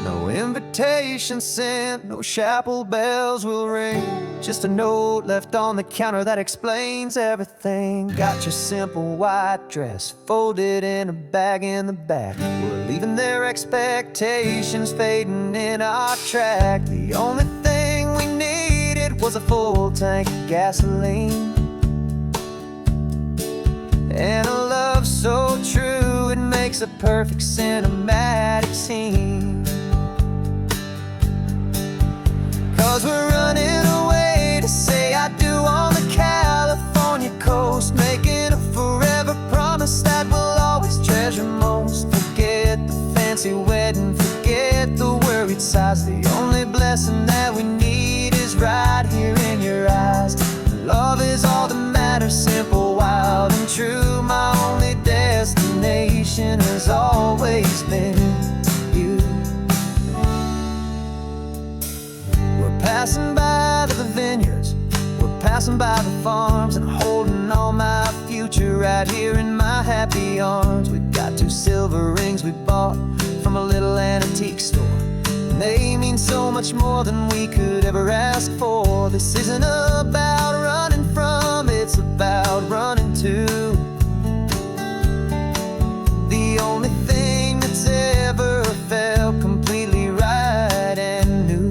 No invitation sent, no chapel bells will ring. Just a note left on the counter that explains everything. Got your simple white dress folded in a bag in the back. We're leaving their expectations fading in our track. The only thing we needed was a full tank of gasoline, and a love so true it makes a perfect cinematic scene. 'Cause we're running away to say I do on the California coast, making a forever promise that we'll always treasure most. Forget the fancy wedding, forget the worried sighs. The only blessing that we need is right here in your eyes. Love is all that matters, simple, wild, and true. My only destination has always been you. We're passing by the vineyards, we're passing by the farms, and holding on my future right here in my happy arms. We've got 2 silver rings we bought from a little antique store, and they mean so much more than we could ever ask for. This isn't about running from, it's about running to the only thing that's ever felt completely right and new.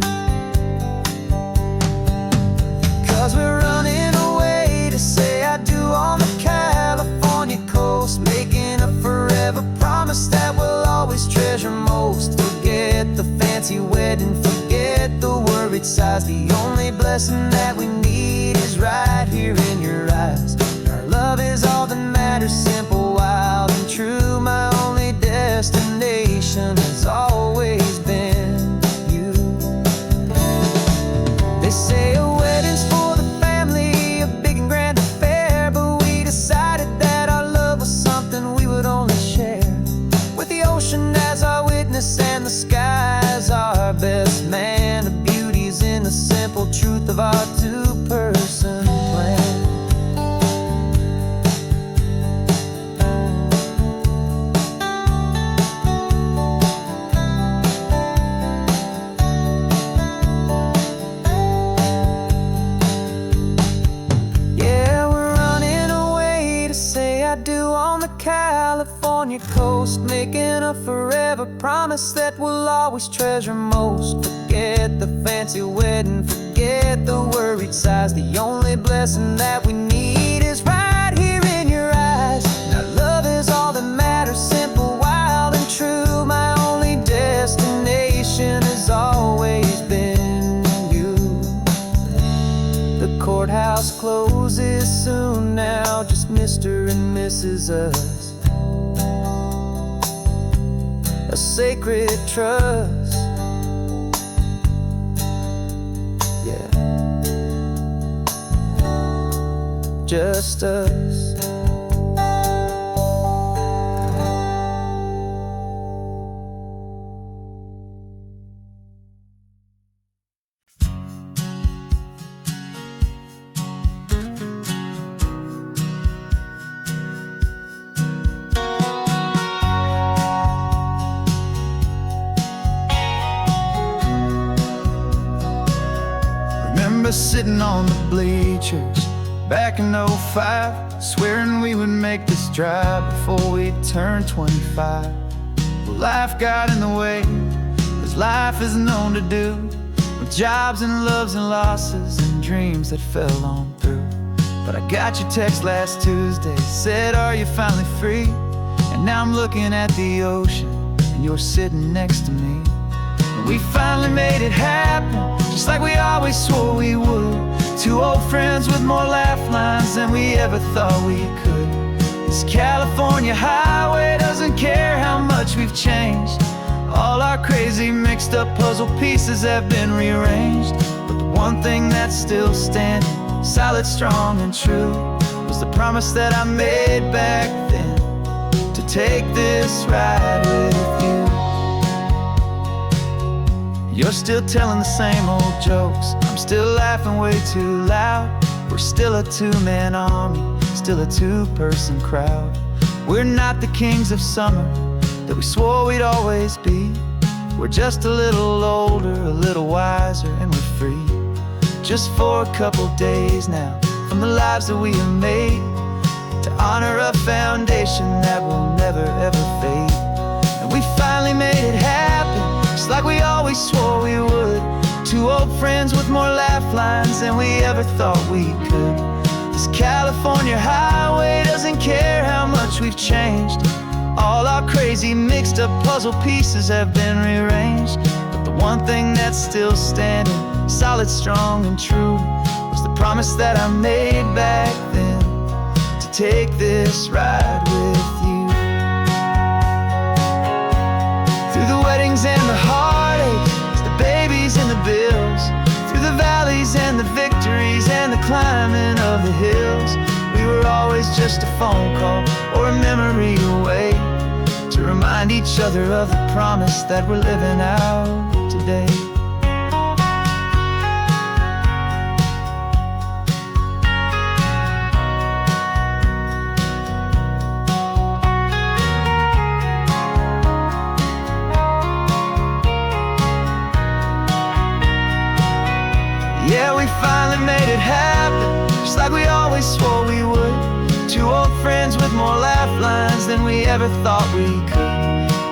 'Cause we're running away to say I do on the California coast, making a forever promise that we'll always treasure most. Forget the fancy wedding, forget the worried sighs. The only blessing that we need is right here in your eyes. Our love is all that matters, simple, wild, and true. My only destination has always been you. They say a wedding's for the family, a big and grand affair, but we decided that our love was something we would only share with the ocean as our witness and the sky as our best man. The beauty's in the simple truth of our 2-person plan. Yeah, we're running away to say I do on the California coast, making a forever promise that we'll always treasure most. Forget the fancy wedding, forget the worried sighs. The only blessing that we need is right here in your eyes. Now love is all that matters, simple, wild, and true. My only destination has always been you. The courthouse closes soon now, just Mr. and Mrs. Us. A sacred trust, yeah, just us. Sitting on the bleachers back in '05, swearing we would make this drive before we turned 25. Well, life got in the way, as life is known to do, with jobs and loves and losses and dreams that fell on through. But I got your text last Tuesday, said, are you finally free? And now I'm looking at the ocean, and you're sitting next to me. And we finally made it happen, just like we always swore we would. 2 old friends with more laugh lines than we ever thought we could. This California highway doesn't care how much we've changed. All our crazy mixed up puzzle pieces have been rearranged. But the one thing that's still standing, solid, strong, and true, was the promise that I made back then, to take this ride with you. You're still telling the same old jokes, I'm still laughing way too loud. We're still a 2-man army, still a 2-person crowd. We're not the kings of summer that we swore we'd always be. We're just a little older, a little wiser, and we're free. Just for a couple days now, from the lives that we have made, to honor a foundation that will never ever fade. And we finally made it happen, just like we always swore we would. Two old friends with more laugh lines than we ever thought we could. This California highway doesn't care how much we've changed. All our crazy mixed up puzzle pieces have been rearranged, but the one thing that's still standing, solid, strong, and true, was the promise that I made back then, to take this ride with you. Through the weddings and the heartaches, the babies and the bills, through the valleys and the victories and the climbing of the hills, we were always just a phone call or a memory away, to remind each other of the promise that we're living out today. Yeah, we finally made it happen, just like we always swore we would. Two old friends with more laugh lines than we ever thought we could.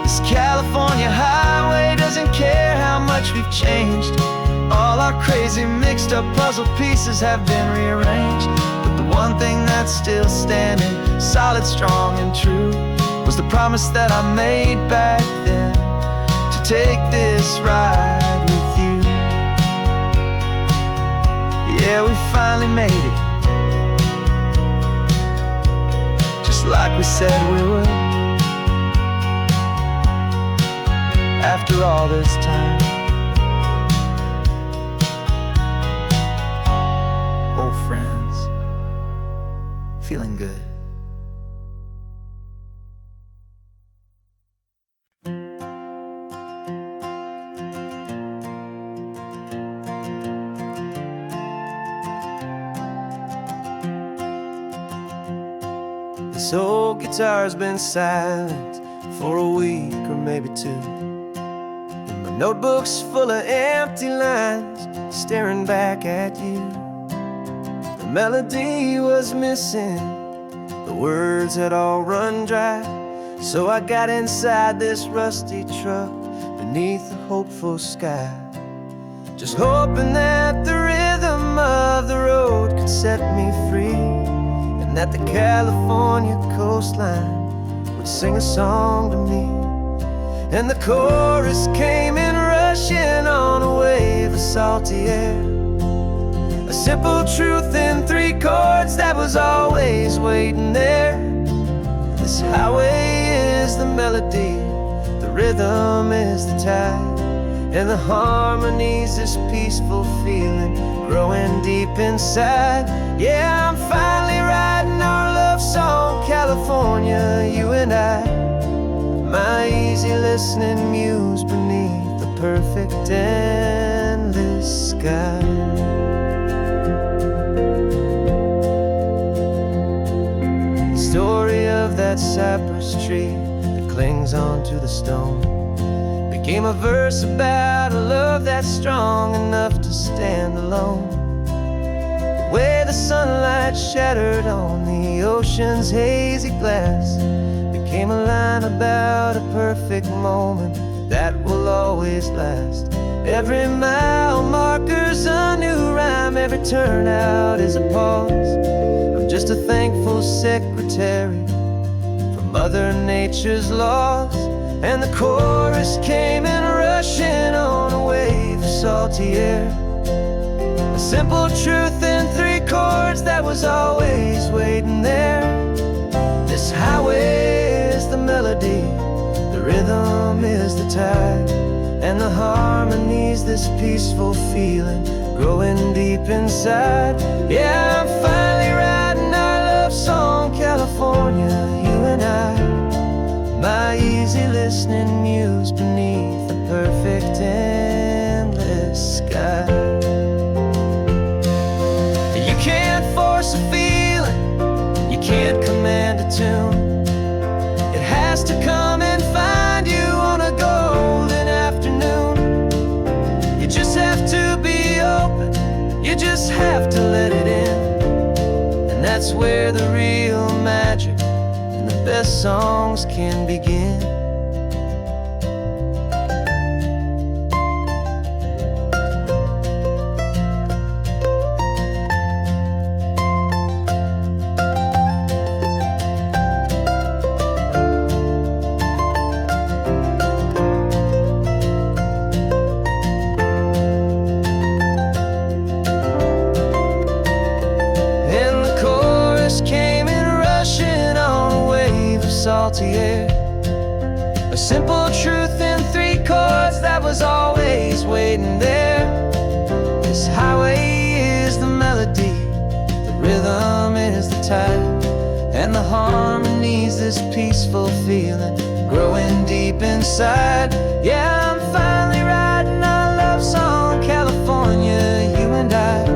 This California highway doesn't care how much we've changed. All our crazy mixed up puzzle pieces have been rearranged, but the one thing that's still standing, solid, strong, and true, was the promise that I made back then, to take this ride with you. Yeah, we finally made it, just like we said we would. After all this time, old friends, feeling good. This old guitar's been silent for a week or maybe two, and my notebook's full of empty lines staring back at you. The melody was missing, the words had all run dry, so I got inside this rusty truck beneath the hopeful sky, just hoping that the rhythm of the road could set me free, and that the California coastline would sing a song to me. And the chorus came in rushing on a wave of salty air, a simple truth in 3 chords that was always waiting there. This highway is the melody, the rhythm is the tide, and the harmony's this peaceful feeling growing deep inside. Yeah, I'm finally writing our love song, California, you and I, my easy listening muse beneath the perfect endless sky. The story of that cypress tree that clings onto the stone became a verse about a love that's strong enough to stand alone. The way the sunlight shattered on the ocean's hazy glass became a line about a perfect moment that will always last. Every mile marker's a new rhyme, every turnout is a pause. I'm just a thankful secretary for Mother Nature's laws. And the chorus came in rushing on a wave of salty air, a simple truth in 3 chords that was always waiting there. This highway is the melody, the rhythm is the tide, and the harmony's this peaceful feeling growing deep inside. Yeah, I'm finally writing our love song, California, you and I, my easy listening muse beneath the perfect endless sky. You can't force a feeling, you can't command a tune. It has to come and find you on a golden afternoon. songs can begin. Salty air, a simple truth in 3 chords that was always waiting there. This highway is the melody, the rhythm is the tide, and the harmony's this peaceful feeling growing deep inside. Yeah, I'm finally writing our love song, California, you and I.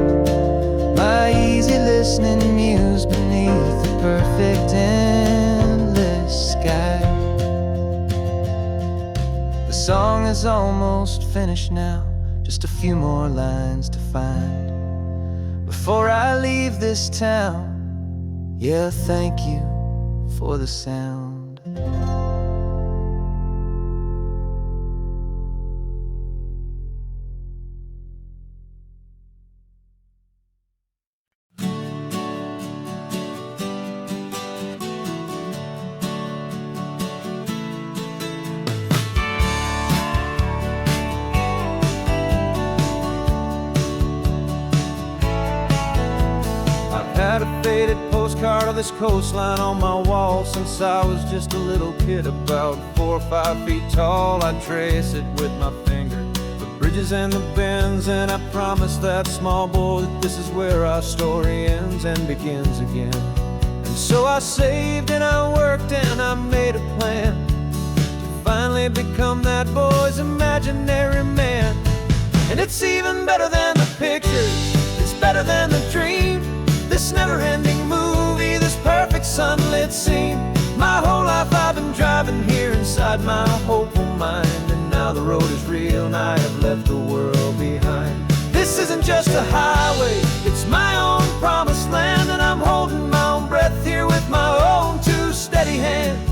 My easy listening muse beneath the perfect sky. The song is almost finished now, just a few more lines to find before I leave this town. Yeah, thank you for the sound. Had a faded postcard of this coastline on my wall since I was just a little kid, about 4 or 5 feet tall. I trace it with my finger, the bridges and the bends, and I promised that small boy that this is where our story ends and begins again. And so I saved and I worked and I made a plan to finally become that boy's imaginary man. And it's even better than the pictures, it's better than the dream, this never-ending movie, this perfect sunlit scene. My whole life I've been driving here inside my hopeful mind, and now the road is real and I have left the world behind. This isn't just a highway, it's my own promised land, and I'm holding my own breath here with my own 2 steady hands.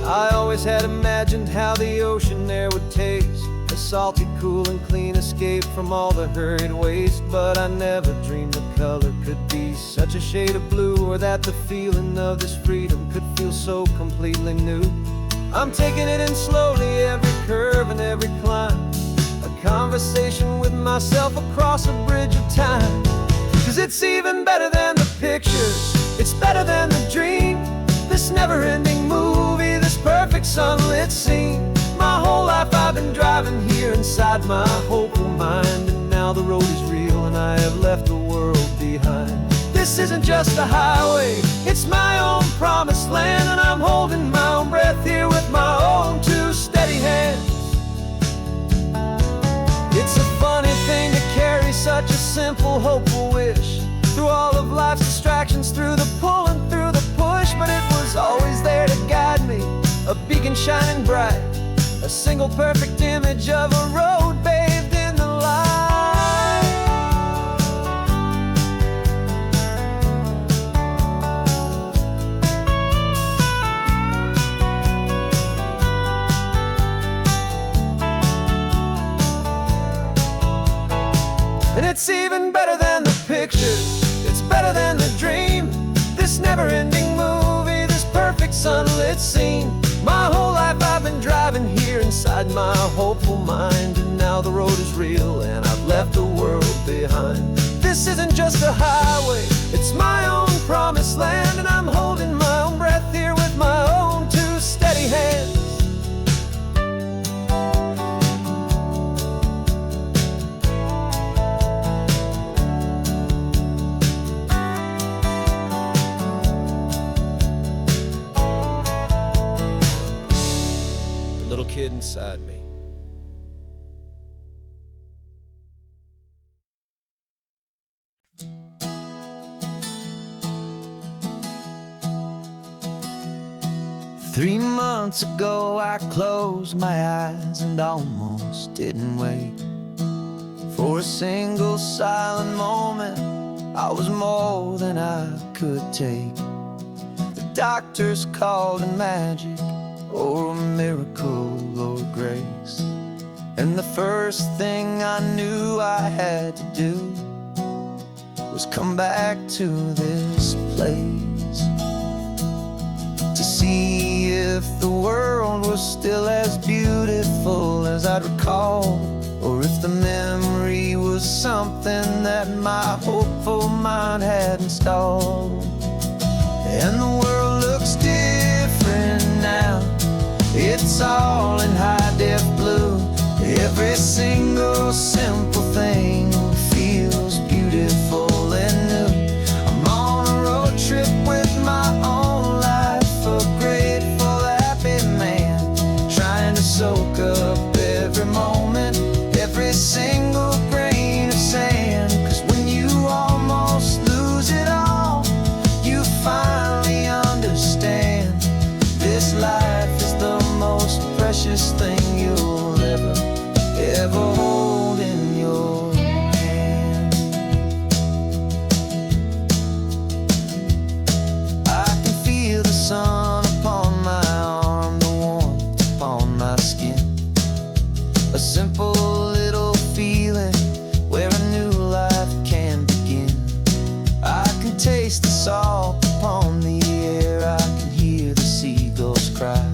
I always had imagined how the ocean there would taste, a salty, cool and clean escape from all the hurried waste. But I never dreamed the color could be such a shade of blue, or that the feeling of this freedom could feel so completely new. I'm taking it in slowly, every curve and every climb, a conversation with myself across a bridge of time. 'Cause it's even better than the pictures, it's better than the dream, this never-ending movie, this perfect sunlit scene. My whole life I've been driving here inside my hopeful mind, and now the road is real and I have left the world behind. This isn't just a highway, it's my own promised land, and I'm holding my own breath here with my own 2 steady hands. It's a funny thing to carry such a simple, hopeful wish through all of life's distractions, through the pull and through the push, but it was always there to guide me, a beacon shining bright, a single perfect image of a road bathed in the light. And it's even better than the pictures, it's better than the dream, this never-ending movie, this perfect sunlit scene. My whole life I've been driving here inside my hopeful mind, and now the road is real and I've left the world behind. This isn't just a highway, it's my own promised land, and I'm holding my own breath here with my own 2 steady hands. Kid inside me. Three months ago I closed my eyes and almost didn't wake For a single silent moment, I was more than I could take. The doctors called it magic, or a miracle, or grace. And the first thing I knew I had to do was come back to this place, to see if the world was still as beautiful as I'd recall, or if the memory was something that my hopeful mind had installed. And the world looks different now, it's all in high-def blue. Every single simple thing feels beautiful and new. I'm on a road trip with my own life, a grateful, happy man, trying to soak up every moment, every single grain of sand. 'Cause when you almost lose it all, you finally understand this life is the most precious thing you'll ever hold in your hand. I can feel the sun upon my arm, the warmth upon my skin, a simple little feeling where a new life can begin. I can taste the salt upon the air, I can hear the seagulls cry,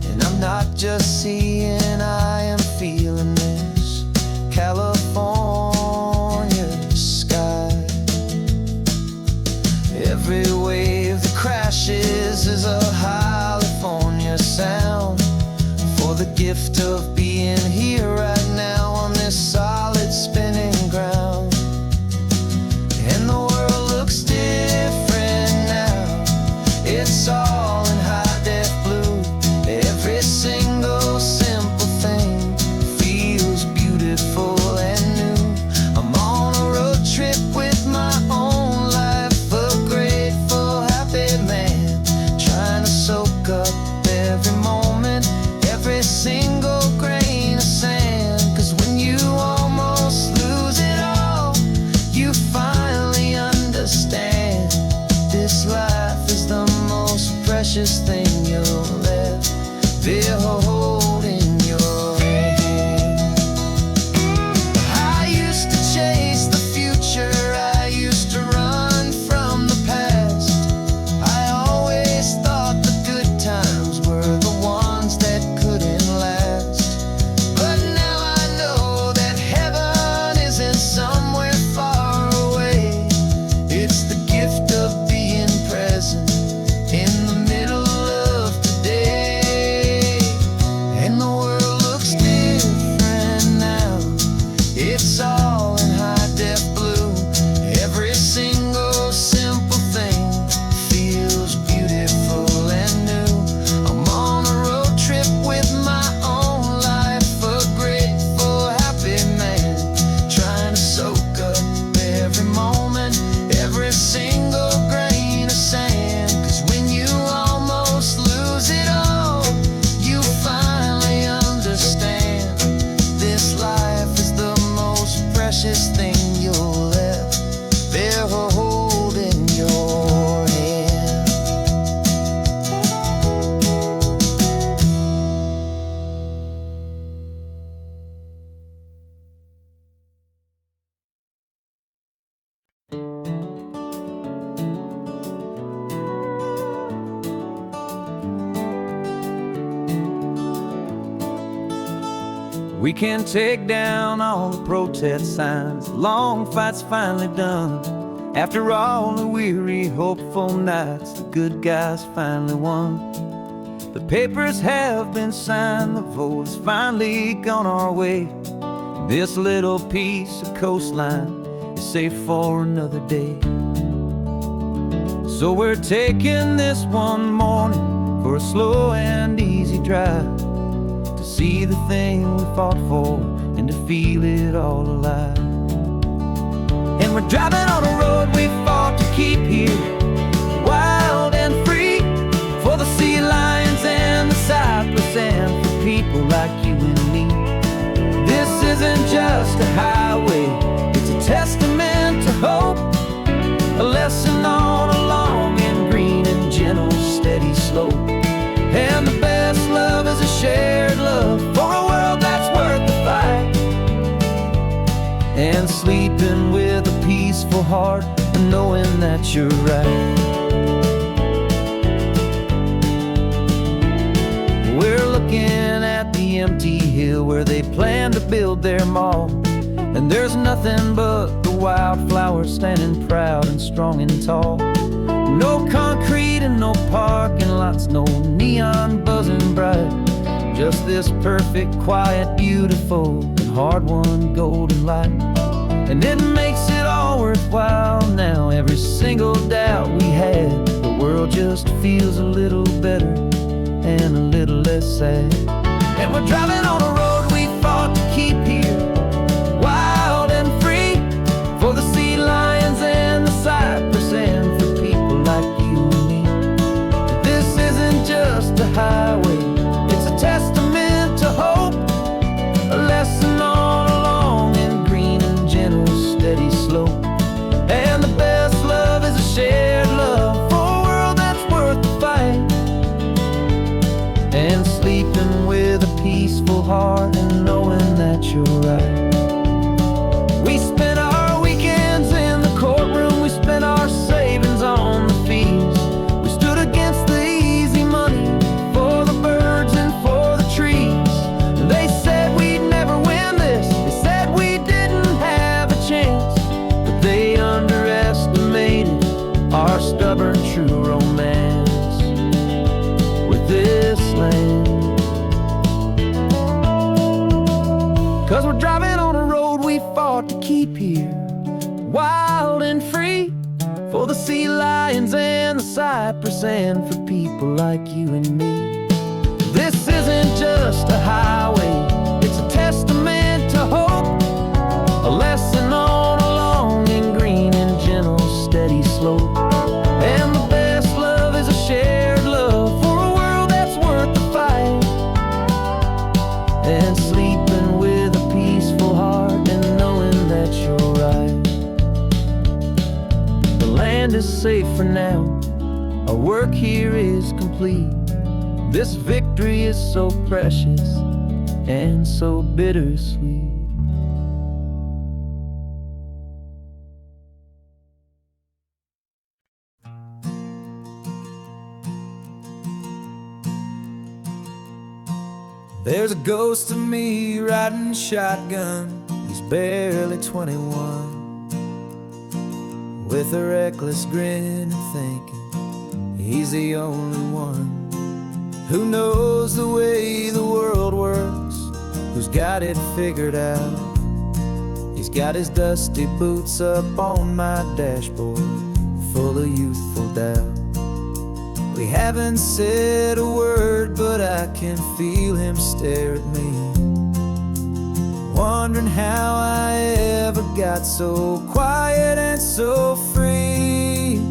and I'm not just seeing, I am feeling this California sky. Every wave that crashes is a California sound, for the gift of being here right now on this solid spinning ground. And the world looks different now, it's all in high-def blue. Every single simple thing feels beautiful and new. I'm on a road trip with my own life, a grateful, happy man, trying to soak up every moment, every single grain of sand. 'Cause when you almost lose it all, you finally understand this life is the most precious thing you'll ever hold in your hand. I used to chase the future, I used to run from the past. I always thought the good times were the ones that couldn't last. But now I know that heaven isn't somewhere far away. It's the gift of being present in the middle of today. And the world looks different now, it's all in high-def blue. Every single simple thing feels beautiful and new. I'm on a road trip with my own life, a grateful, happy man, trying to soak up every moment, every single grain of sand. 'Cause when you almost lose it all, you finally understand this life is the most precious thing you'll ever hold in your hand. We can take down all the protest signs, long fight's finally done. After all the weary, hopeful nights, the good guys finally won. The papers have been signed, the vote has finally gone our way. This little piece of coastline is safe for another day. So we're taking this one morning for a slow and easy drive, to see the thing we fought for and to feel it all alive. And we're driving on a road we fought to keep here, wild and free, for the sea lions and the cypress and for people like you and me. This isn't just a highway, slope. And the best love is a shared love for a world that's worth the fight. And sleeping with a peaceful heart and knowing that you're right. We're looking at the empty hill where they plan to build their mall. And there's nothing but the wildflowers standing proud and strong and tall. No concrete and no parking lots, no neon buzzing bright. Just this perfect, quiet, beautiful, and hard-won golden light. And it makes it all worthwhile now. Every single doubt we had, the world just feels a little better and a little less sad. And we're driving on a road we fought to keep here, wild and free, for the sea lions and the cypress and for people like you and me. This isn't just a highway, it's a testament to hope, a lesson on a long and green and gentle steady slope. And the best love is a shared love for a world that's worth the fight. And sleeping with a peaceful heart and knowing that you're right. We spent our weekends in the courtroom, we spent our savings on the fees. We stood against the easy money for the birds and for the trees. And they said we'd never win this, they said we didn't have a chance, but they underestimated our stubborn true romance with this land. 'Cause we're driving on a road we fought to keep here, wild and free, for the sea lions and the cypress and for people like you and me. This isn't just a highway, it's a testament to hope, a lesson on a long and green and gentle steady slope. And the best love is a shared love for a world that's worth the fight. And sleeping with a peaceful heart and knowing that you're right. The land is safe for now, our work here is complete. This victory is so precious and so bittersweet. There's a ghost of me riding shotgun, he's barely 21, with a reckless grin and thinking he's the only one who knows the way the world works, who's got it figured out. He's got his dusty boots up on my dashboard, full of youthful doubt. We haven't said a word, but I can feel him stare at me, wondering how I ever got so quiet and so free.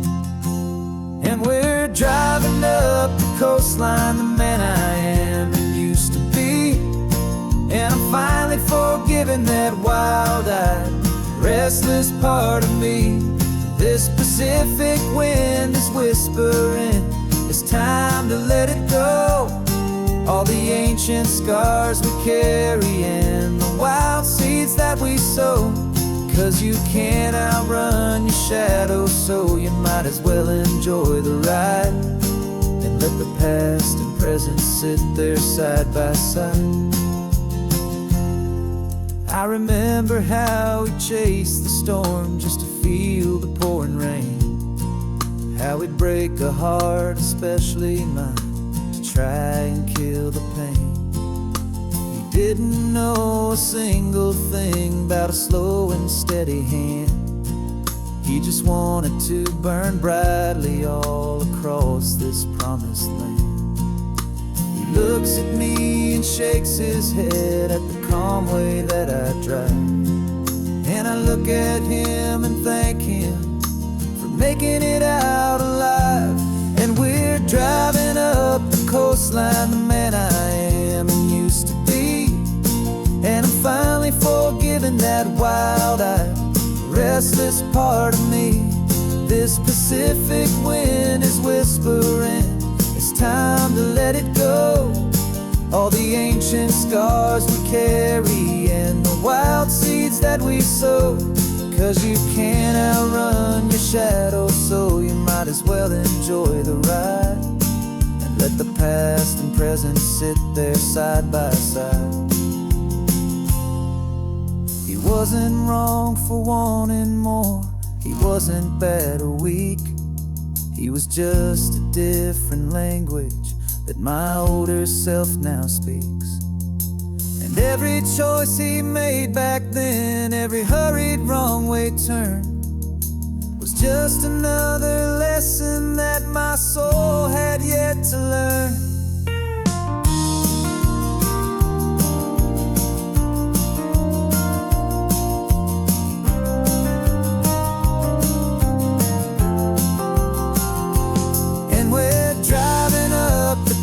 And we're driving up the coastline, the man I am and used to be. And I'm finally forgiving that wild-eyed, restless part of me. This Pacific wind is whispering, it's time to let it go. All the ancient scars we carry and the wild seeds that we sow. 'Cause you can't outrun your shadow, so you might as well enjoy the ride and let the past and present sit there side by side. I remember how we chased the storm just to feel the pouring rain, how we'd break a heart, especially mine, to try and kill the pain. He didn't know a single thing about a slow and steady hand. He just wanted to burn brightly all across this promised land. He looks at me and shakes his head at the calm way that I drive, and I look at him and thank him for making it out alive. And we're driving up the coastline, the man I am and used to be. And I'm finally forgiving that wild-eyed, restless part of me. This Pacific wind is whispering, it's time let it go. All the ancient scars we carry and the wild seeds that we sow. 'Cause you can't outrun your shadow, so you might as well enjoy the ride. And let the past and present sit there side by side. He wasn't wrong for wanting more. He wasn't bad or weak. He was just a different language that my older self now speaks. And every choice he made back then, every hurried wrong way turn, was just another lesson that my soul had yet to learn.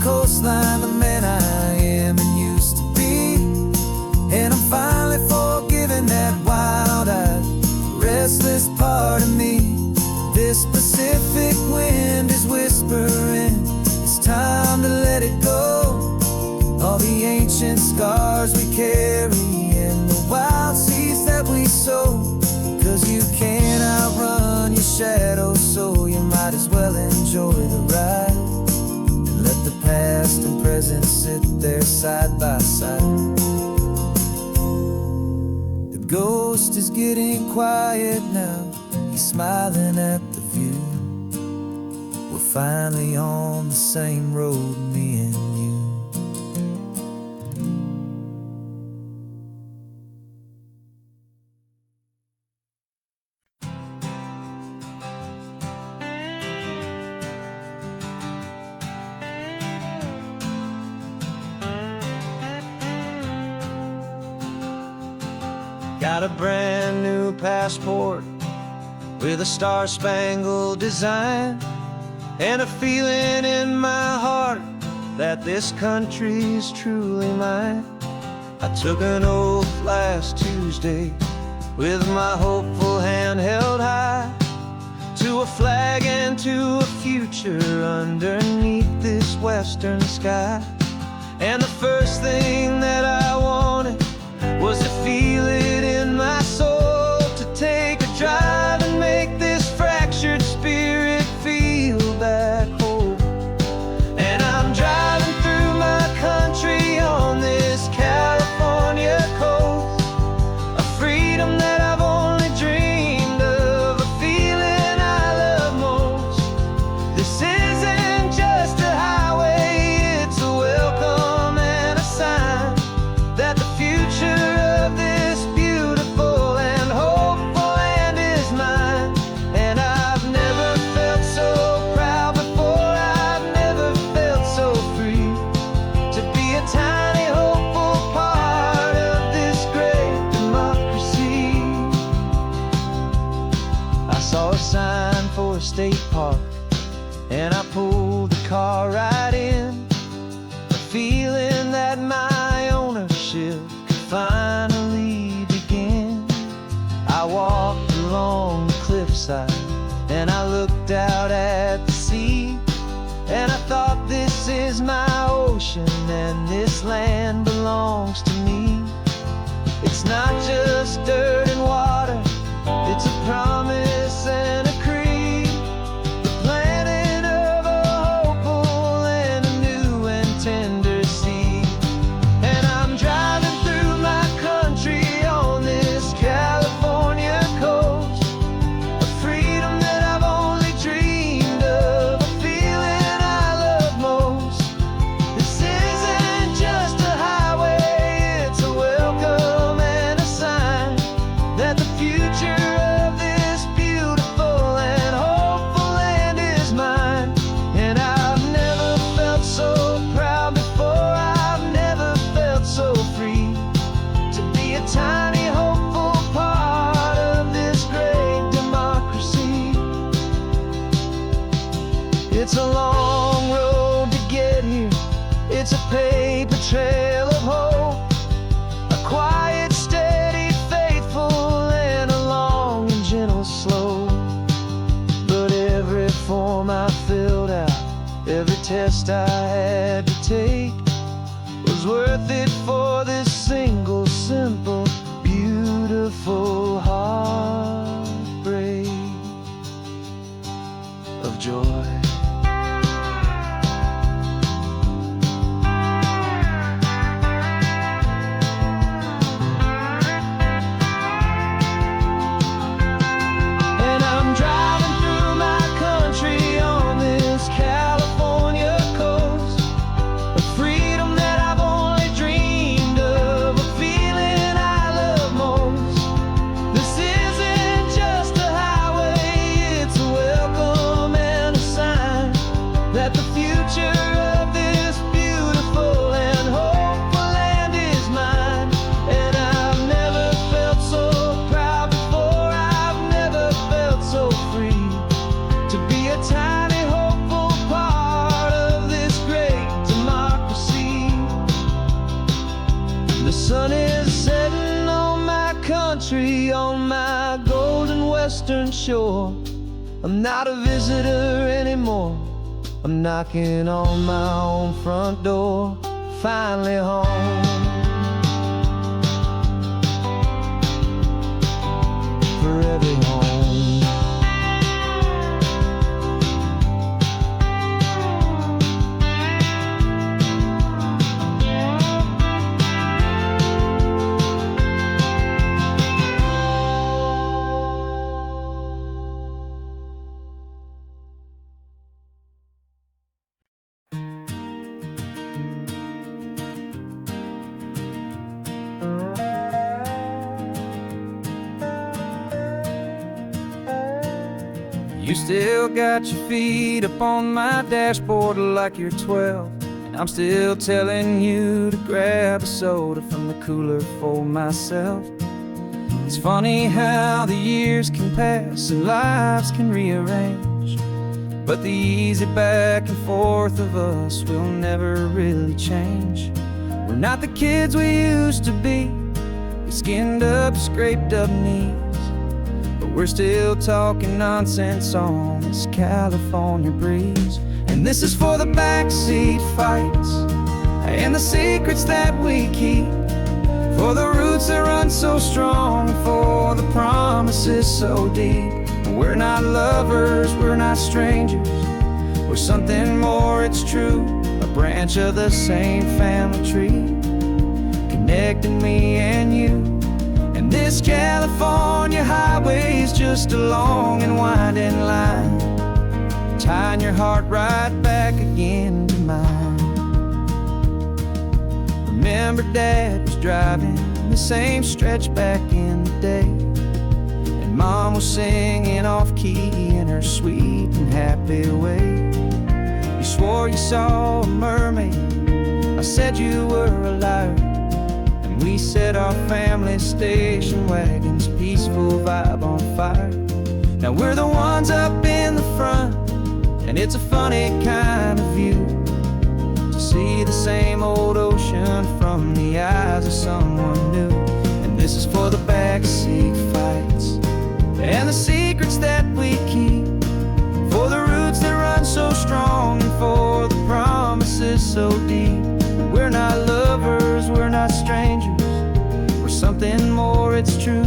Coastline, the man I am and used to be. And I'm finally forgiving that wild-eyed, restless part of me. This Pacific wind is whispering, it's time to let it go. All the ancient scars we carry and the wild seeds that we sow. 'Cause you can't outrun your shadow, so you might as well enjoy the ride. Let the past and present sit there side by side. The ghost is getting quiet now. He's smiling at the view. We're finally on the same road, me and you. Got a brand new passport with a star-spangled design, and a feeling in my heart that this country's truly mine. I took an oath last Tuesday with my hopeful hand held high, to a flag and to a future underneath this western sky. And the first thing that I wanted was to feel it in my soul, to take a drive and make this fractured spirit feel back home. And I'm driving through my country on this California coast, a freedom that I've only dreamed of, a feeling I love most. This isn't just a highway, it's a welcome and a sign that the future of this beautiful and hopeful land is mine. And I've never felt so proud before, I've never felt so free, to be a tiny hopeful part of this great democracy. I saw a sign for a state park, and I pulled the car right in, a feeling that my ownership could finally begin. I walked along the cliffside and I looked out at the sea, and I thought, this is my ocean and this land belongs to me. It's not just dirt and water, it's a promise and a creed, the planting of a hopeful and a new and tender seed. And I'm driving through my country on this California coast, a freedom that I've only dreamed of, a feeling I love most. every test I had to take was worth it for this single, simple, beautiful heartbreak of joy. And I'm driving through my country on this California coast, a freedom that I've only dreamed of, a feeling I love most. This isn't just a highway, it's a welcome and a sign that the future of this beautiful and hopeful land is mine. And I've never felt so proud before, I've never felt so free to be a tiny hopeful part of this great democracy. The sun is setting on my country, on my golden western shore. I'm not a visitor anymore, I'm knocking on my own front door, finally home. Forever home. You still got your feet up on my dashboard like you're 12, and I'm still telling you to grab a soda from the cooler for myself. It's funny how the years can pass and lives can rearrange, but the easy back and forth of us will never really change. We're not the kids we used to be, with skinned up, scraped up knees, but we're still talking nonsense on this California breeze. And this is for the backseat fights and the secrets that we keep, for the roots that run so strong, for the promises so deep. We're not lovers, we're not strangers, we're something more, it's true, a branch of the same family tree, connecting me and you. And this California highway is just a long and winding line, tying your heart right back again to mine. Remember Dad was driving the same stretch back in the day, and Mom was singing off-key in her sweet and happy way. You swore you saw a mermaid, I said you were a liar, and we set our family station wagon's peaceful vibe on fire. Now we're the ones up in the front, and it's a funny kind of view to see the same old ocean from the eyes of someone new. And this is for the backseat fights and the secrets that we keep, for the roots that run so strong, and for the promises so deep. We're not lovers, we're not strangers, we're something more, it's true,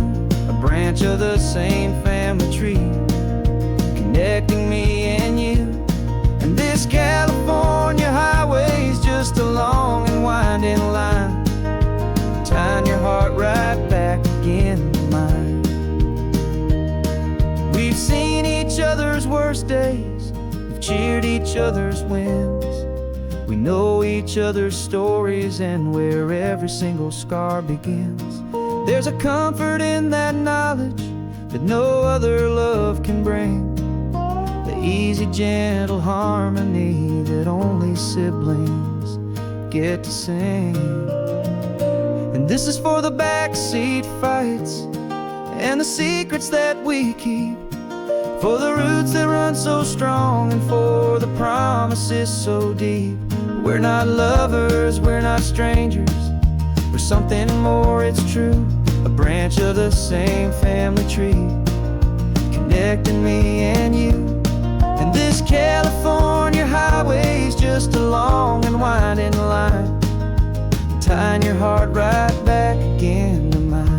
a branch of the same family tree, connecting me and you. And this California highway is just a long and winding line, tying your heart right back again to mine. We've seen each other's worst days, we've cheered each other's wins, we know each other's stories and where every single scar begins. There's a comfort in that knowledge that no other love can bring, the easy, gentle harmony that only siblings get to sing. And this is for the backseat fights and the secrets that we keep, for the roots that run so strong, and for the promises so deep. We're not lovers, we're not strangers, we're something more, it's true, a branch of the same family tree, connecting me and you. And this California highway's just a long and winding line, tying your heart right back again to mine.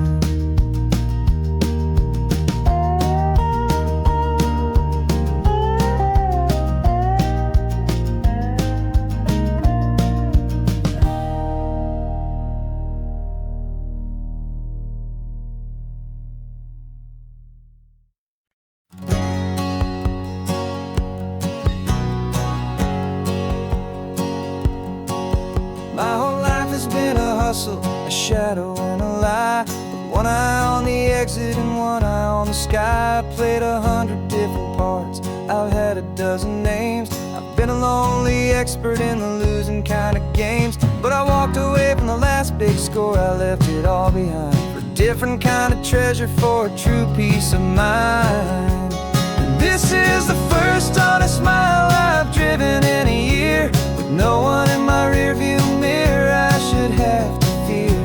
My whole life has been a hustle, a shadow and a lie, with one eye on the exit and one eye on the sky. I played 100 different parts, I've had a dozen names. I've been a lonely expert in the losing kind of games, but I walked away from the last big score, I left it all behind, for a different kind of treasure, for a true peace of mind. And this is the first honest mile I've driven in a year, with no one in my rearview mirror I should have to fear.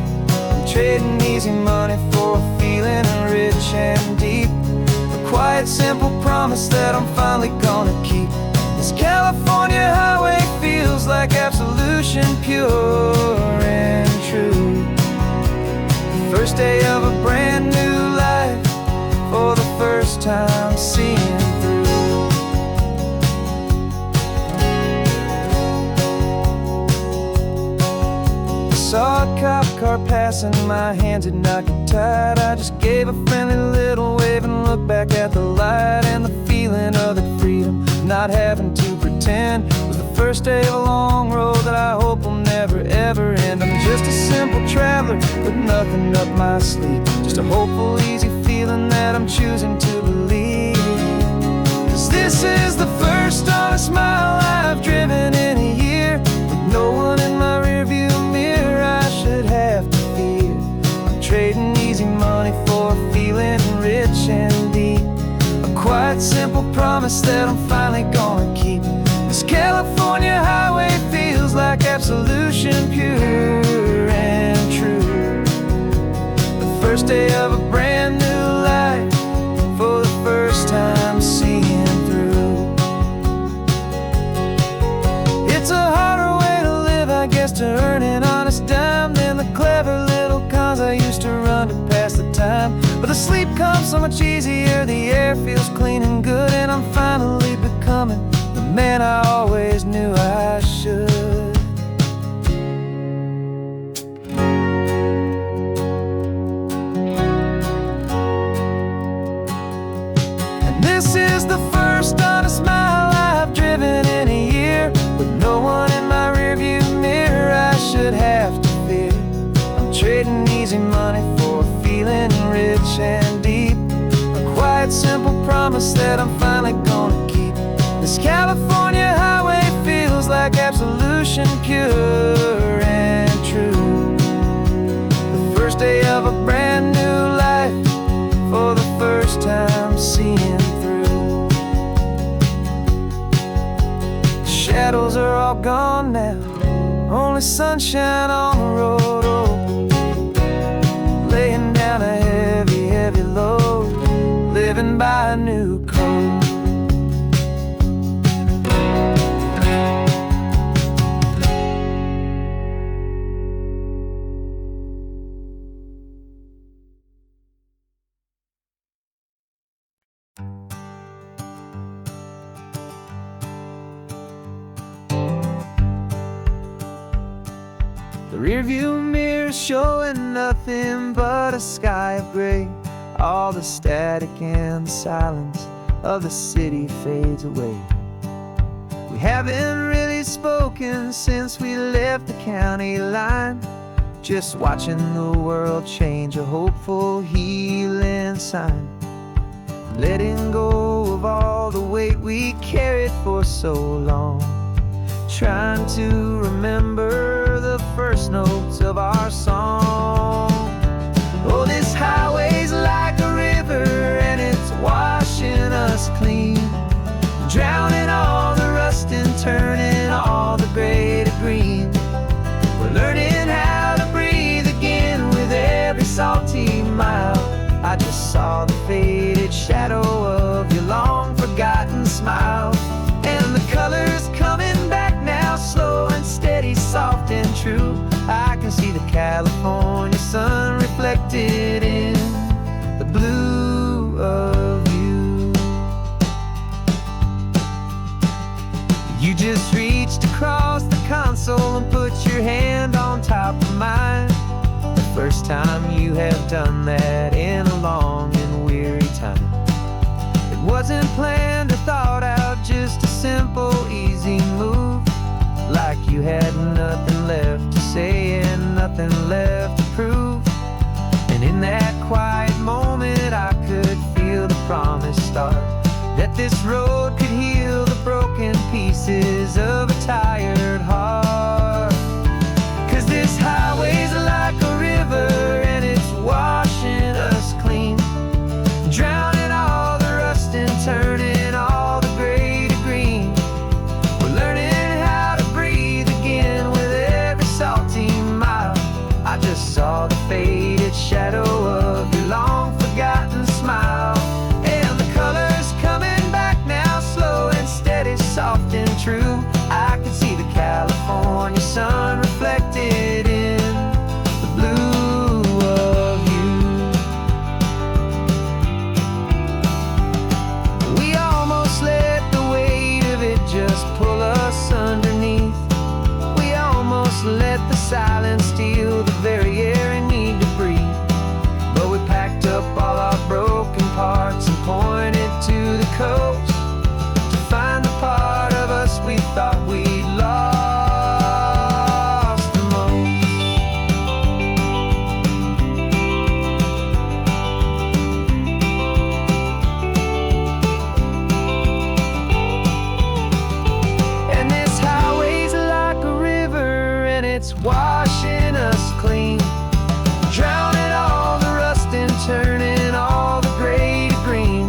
I'm trading easy money for a feeling rich and deep, a quiet simple promise that I'm finally gonna keep. This California highway feels like absolution, pure and true. The first day of a brand new life, for the first time seeing through. Saw a cop car passing, my hands had not got tied. I just gave a friendly little wave and looked back at the light, and the feeling of the freedom, not having to pretend, was the first day of a long road that I hope will never ever end. I'm just a simple traveler with nothing up my sleeve, just a hopeful easy feeling that I'm choosing to believe. 'Cause this is the first honest mile I've driven in a year, with no one in my rearview mirror I should have to fear. I'm trading easy money for a feeling rich and deep, a quiet simple promise that I'm finally gonna keep. This California highway feels like absolution, pure and true. The first day of a brand new life, for the first time seeing through. It's a harder way to live, I guess, to earn an honest dime than the clever little cons I used to run to pass the time. But the sleep comes so much easier, the air feels clean and good, and I'm finally becoming the man I always knew I should. And this is the first honest mile I've driven in a year, with no one in my rearview mirror I should have to fear. I'm trading easy money for a feeling rich and deep, a quiet simple promise that I'm finally gonna keep. This California highway feels like absolution, pure and true. The first day of a brand new life, for the first time seeing through. The shadows are all gone now, only sunshine on the road. Oh, laying down a heavy, heavy load, living by a new code. The rearview mirror showing nothing but a sky of gray. All the static and the silence of the city fades away. We haven't really spoken since we left the county line, just watching the world change, a hopeful healing sign. Letting go of all the weight we carried for so long, trying to remember the first notes of our song. Oh, this highway's like a river and it's washing us clean, drowning all the rust and turning all the gray to green. We're learning how to breathe again with every salty mile. I just saw the faded shadow of your long forgotten smile. can see the California sun reflected in the blue of you. You just reached across the console and put your hand on top of mine. The first time you have done that in a long and weary time. It wasn't planned or thought out, just a simple, easy move. Like you had nothing left to say and nothing left to prove. And in that quiet moment I could feel the promise start, that this road could heal the broken pieces of a tired heart. 'Cause this highway's like a river and it's washing us clean, drowning all the rust and turning all the gray to green. We're learning how to breathe again with every salty mile. I just saw the faded shadow of your long forgotten smile. And the colors coming back now, slow and steady, soft and true. I can see the California sun reflected in the blue of you. We almost let the weight of it just pull us underneath. We almost let the silence steal the very air we need to breathe. But we packed up all our broken parts and pointed to the coast to find the part of us we thought we'd lost the most. And this highway's like a river and it's washing us clean, drowning all the rust and turning all the gray to green.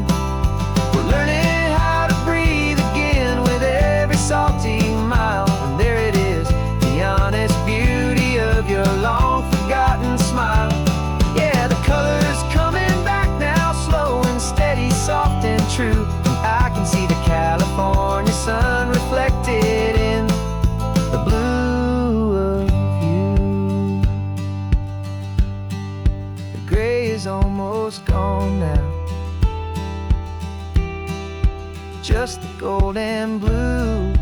We're learning how to breathe again with every salty mile. And there it is, the honest beauty of your long forgotten smile. Yeah, the colors coming back now, slow and steady, soft and true. I can see the California sun reflected in the blue of you. The gray is almost gone now, just the gold and blue.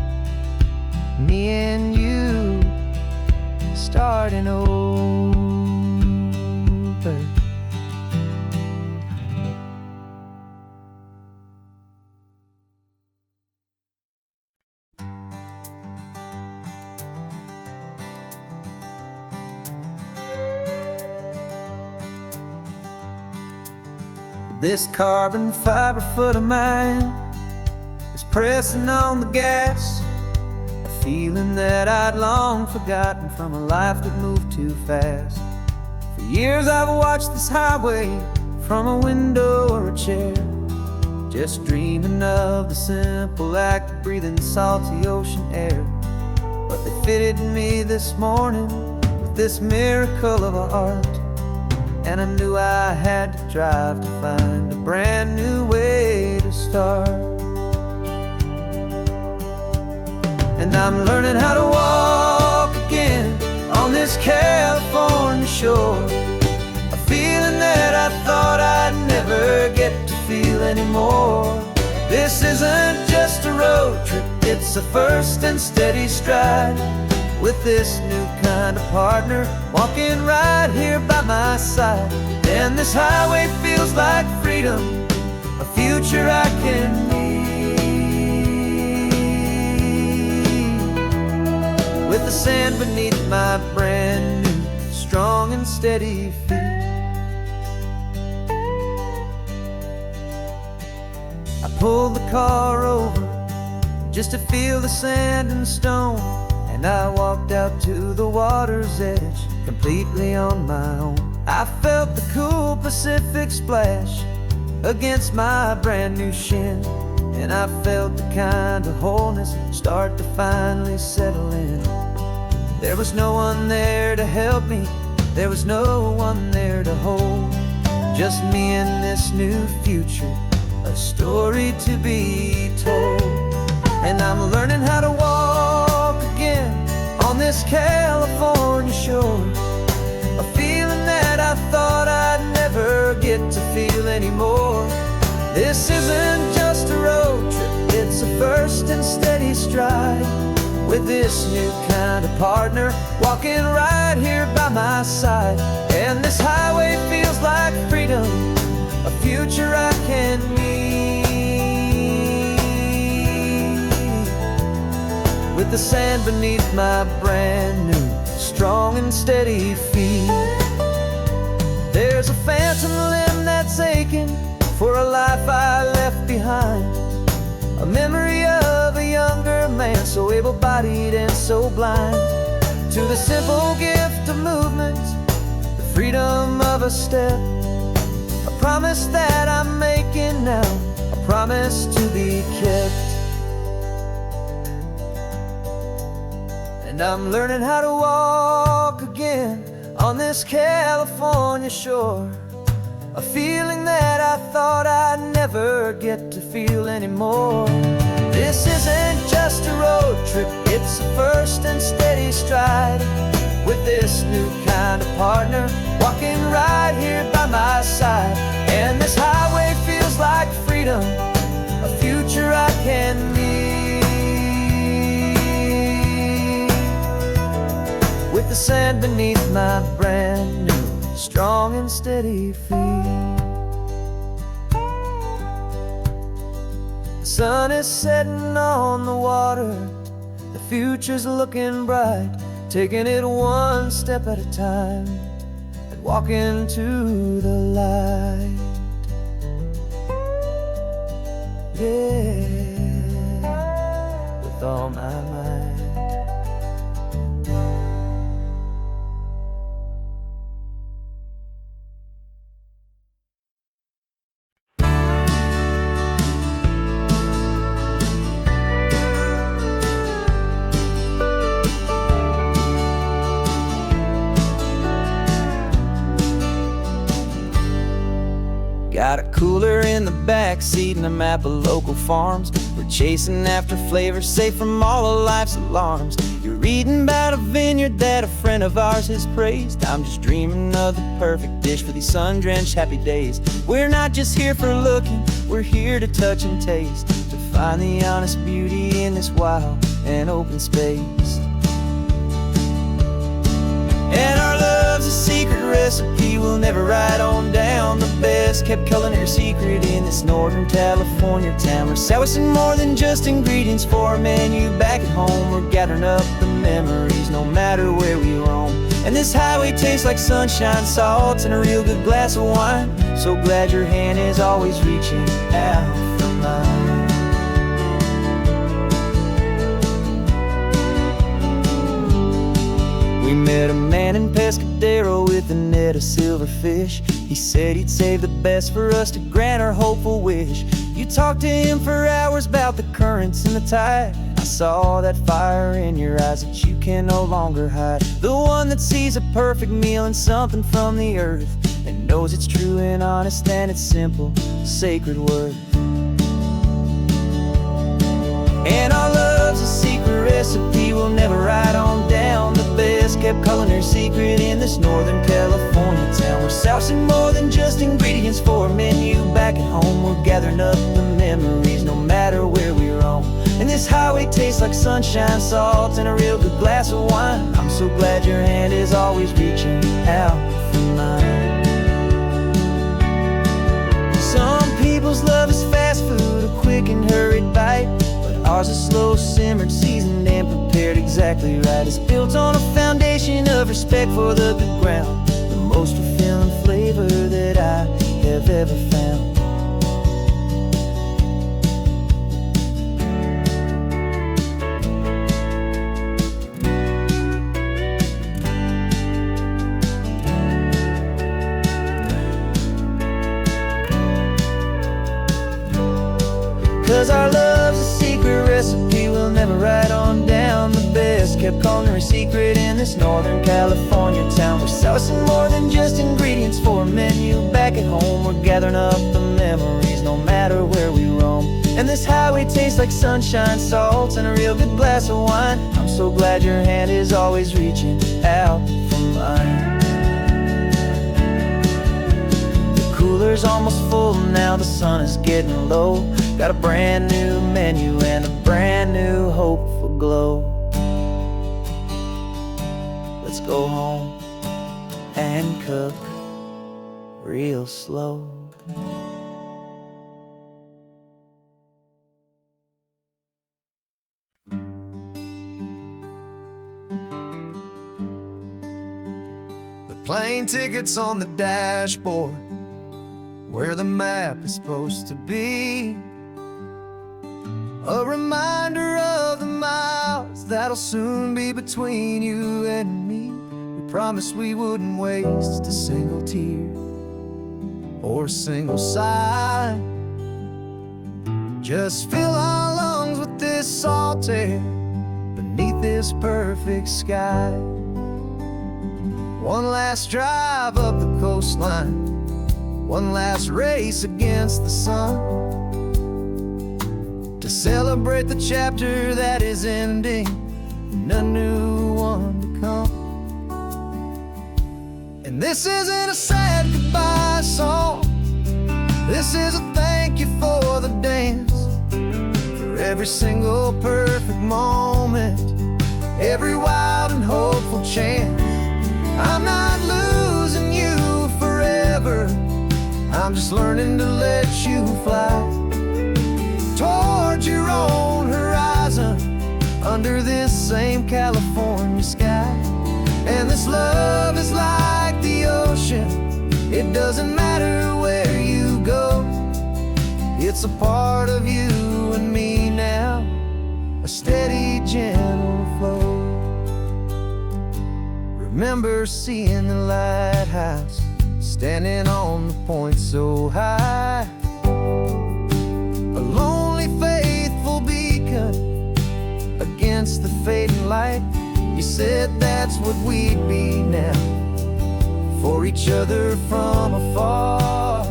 Me and you starting over. This carbon fiber foot of mine is pressing on the gas, a feeling that I'd long forgotten from a life that moved too fast. For years I've watched this highway from a window or a chair, just dreaming of the simple act of breathing salty ocean air. But they fitted me this morning with this miracle of art, and I knew I had to drive to find a brand new way to start. And I'm learning how to walk again on this California shore, a feeling that I thought I'd never get to feel anymore. This isn't just a road trip, it's a first and steady stride, with this new kind of partner walking right here by my side. And this highway feels like freedom, a future I can need, with the sand beneath my brand new strong and steady feet. I pulled the car over just to feel the sand and stone, and I walked out to the water's edge completely on my own. I felt the cool Pacific splash against my brand new shin, and I felt the kind of wholeness start to finally settle in. There was no one there to help me, there was no one there to hold, just me and this new future, a story to be told. And I'm learning how to walk again on this California shore, anymore. This isn't just a road trip, it's a first and steady stride. With this new kind of partner walking right here by my side. And this highway feels like freedom, a future I can meet. With the sand beneath my brand new, strong and steady feet. There's a phantom limb that's aching for a life I left behind. A memory of a younger man, so able-bodied and so blind. To the simple gift of movement, the freedom of a step. A promise that I'm making now, a promise to be kept. And I'm learning how to walk again on this California shore. A feeling that I thought I'd never get to feel anymore. This isn't just a road trip, it's a first and steady stride. With this new kind of partner walking right here by my side. And this highway feels like freedom, a future I can meet. With the sand beneath my brand new, strong and steady feet. The sun is setting on the water, the future's looking bright. Taking it one step at a time and walking to the light. Yeah, with all my might. Got a cooler in the back seat and a map of local farms. We're chasing after flavors safe from all of life's alarms. You're reading about a vineyard that a friend of ours has praised. I'm just dreaming of the perfect dish for these sun-drenched happy days. We're not just here for looking, we're here to touch and taste, to find the honest beauty in this wild and open space. And our love's a secret recipe we'll never write on down. The best kept culinary secret in this Northern California town. We're sourcing more than just ingredients for a menu back at home. We're gathering up the memories no matter where we roam. And this highway tastes like sunshine, salt, and a real good glass of wine. So glad your hand is always reaching out for mine. We met a man in Pescadero with a net of silverfish. He said he'd save the best for us to grant our hopeful wish. You talked to him for hours about the currents and the tide. I saw that fire in your eyes that you can no longer hide. The one that sees a perfect meal in something from the earth, and knows it's true and honest and it's simple, sacred worth. And our love's a secret recipe we'll never write on down. The best kept culinary secret in this Northern California town. We're sourcing more than just ingredients for a menu back at home. We're gathering up the memories no matter where we roam. And this highway tastes like sunshine, salt, and a real good glass of wine. I'm so glad your hand is always reaching out for mine. Some people's love is fast food, a quick and hurried bite. Ours is slow, simmered, seasoned, and prepared exactly right. It's built on a foundation of respect for the good ground. The most fulfilling flavor that I have ever found. 'Cause our love's a secret recipe we'll never write on down. The best kept culinary secret in this Northern California town. We're sourcing more than just ingredients for a menu back at home. We're gathering up the memories no matter where we roam. And this highway tastes like sunshine, salt, and a real good glass of wine. I'm so glad your hand is always reaching out for mine. The cooler cooler's almost full, now the sun is getting low. Got a brand new menu and a brand new hopeful glow. Let's go home and cook real slow. The plane ticket's on the dashboard, where the map is supposed to be. A reminder of the miles that'll soon be between you and me. We promised we wouldn't waste a single tear or a single sigh. Just fill our lungs with this salt air beneath this perfect sky. One last drive up the coastline, one last race against the sun, to celebrate the chapter that is ending and a new one to come. And this isn't a sad goodbye song, this is a thank you for the dance, for every single perfect moment, every wild and hopeful chance. I'm not losing you forever, I'm just learning to let you fly towards your own horizon, under this same California sky. And this love is like the ocean, it doesn't matter where you go, it's a part of you and me now, a steady, gentle flow. Remember seeing the lighthouse, standing on the point so high, a lonely, faithful beacon against the fading light. You said that's what we'd be now, for each other from afar.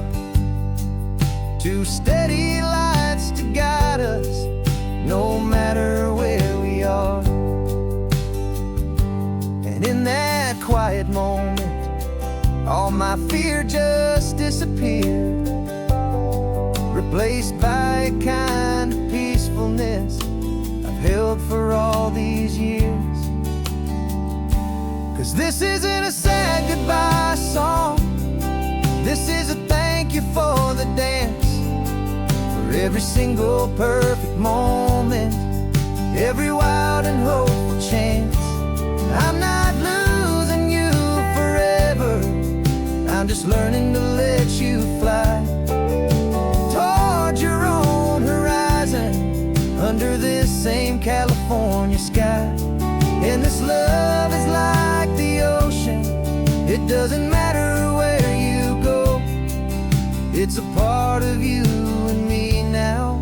Two steady lights to guide us, no matter where we are. And in that quiet moment, all my fear just disappeared, replaced by a kind of peacefulness I've held for all these years. 'Cause this isn't a sad goodbye song, this is a thank you for the dance, for every single perfect moment, every wild and hopeful chance. I'm not losing you forever, I'm just learning to let you fly towards your own horizon, under this same California sky. And this love is like the ocean, it doesn't matter where you go, it's a part of you and me now,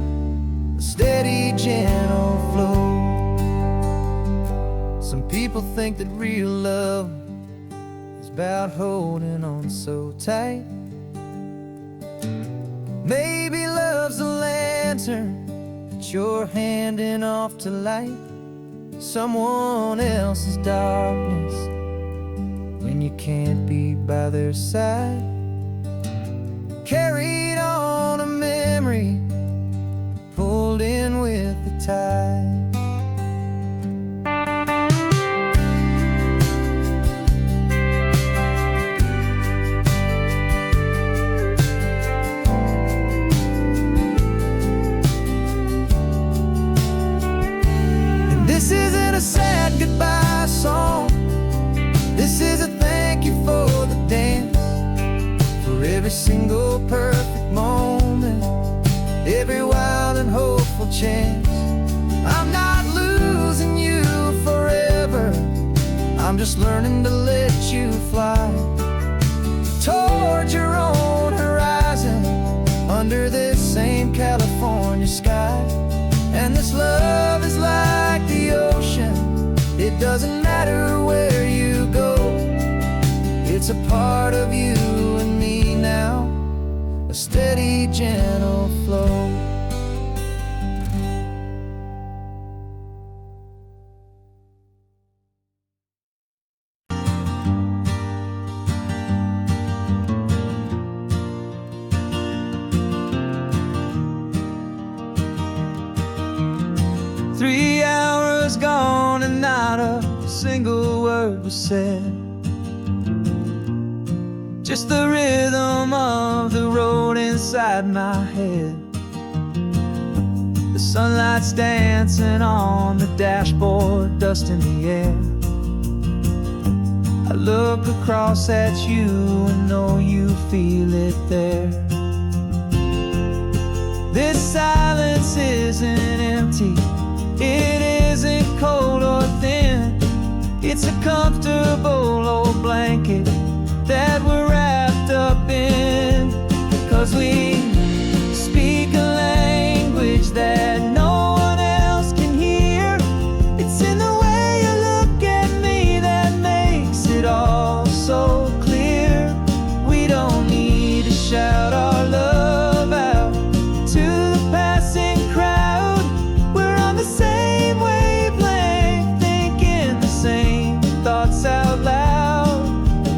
a steady, gentle flow. Some people think that real love is about holding on so tight. Maybe love's a lantern that you're handing off to light someone else's darkness when you can't be by their side. Carried on a memory, pulled in with the tide. This isn't a sad goodbye song, this is a thank you for the dance, for every single perfect moment, every wild and hopeful chance. I'm not losing you forever, I'm just learning to let you fly towards your own horizon, under this same California sky. And this love is like the ocean, it doesn't matter where you go, it's a part of you and me now, a steady, gentle flow. single word was said. Just the rhythm of the road inside my head. The sunlight's dancing on the dashboard, dust in the air. I look across at you and know you feel it there. This silence isn't empty, it isn't cold or thin. It's a comfortable old blanket that we're wrapped up in. 'Cause we speak a language that no one else can hear. It's in the way you look at me that makes it all so clear. We don't need to shout our love out to the passing crowd. We're on the same wavelength, thinking the same thoughts out loud.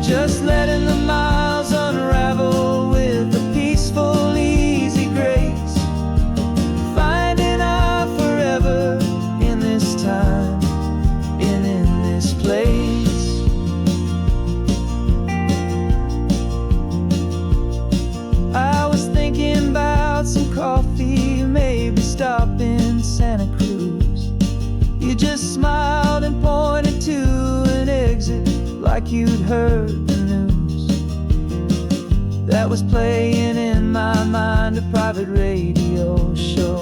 Just letting the miles unravel with a peaceful, easy grace. Finding our forever in this time and in this place. I was thinking about some coffee, maybe stop in Santa Cruz. You just smiled and pointed to an exit like you'd heard the news. That was playing in my mind, a private radio show.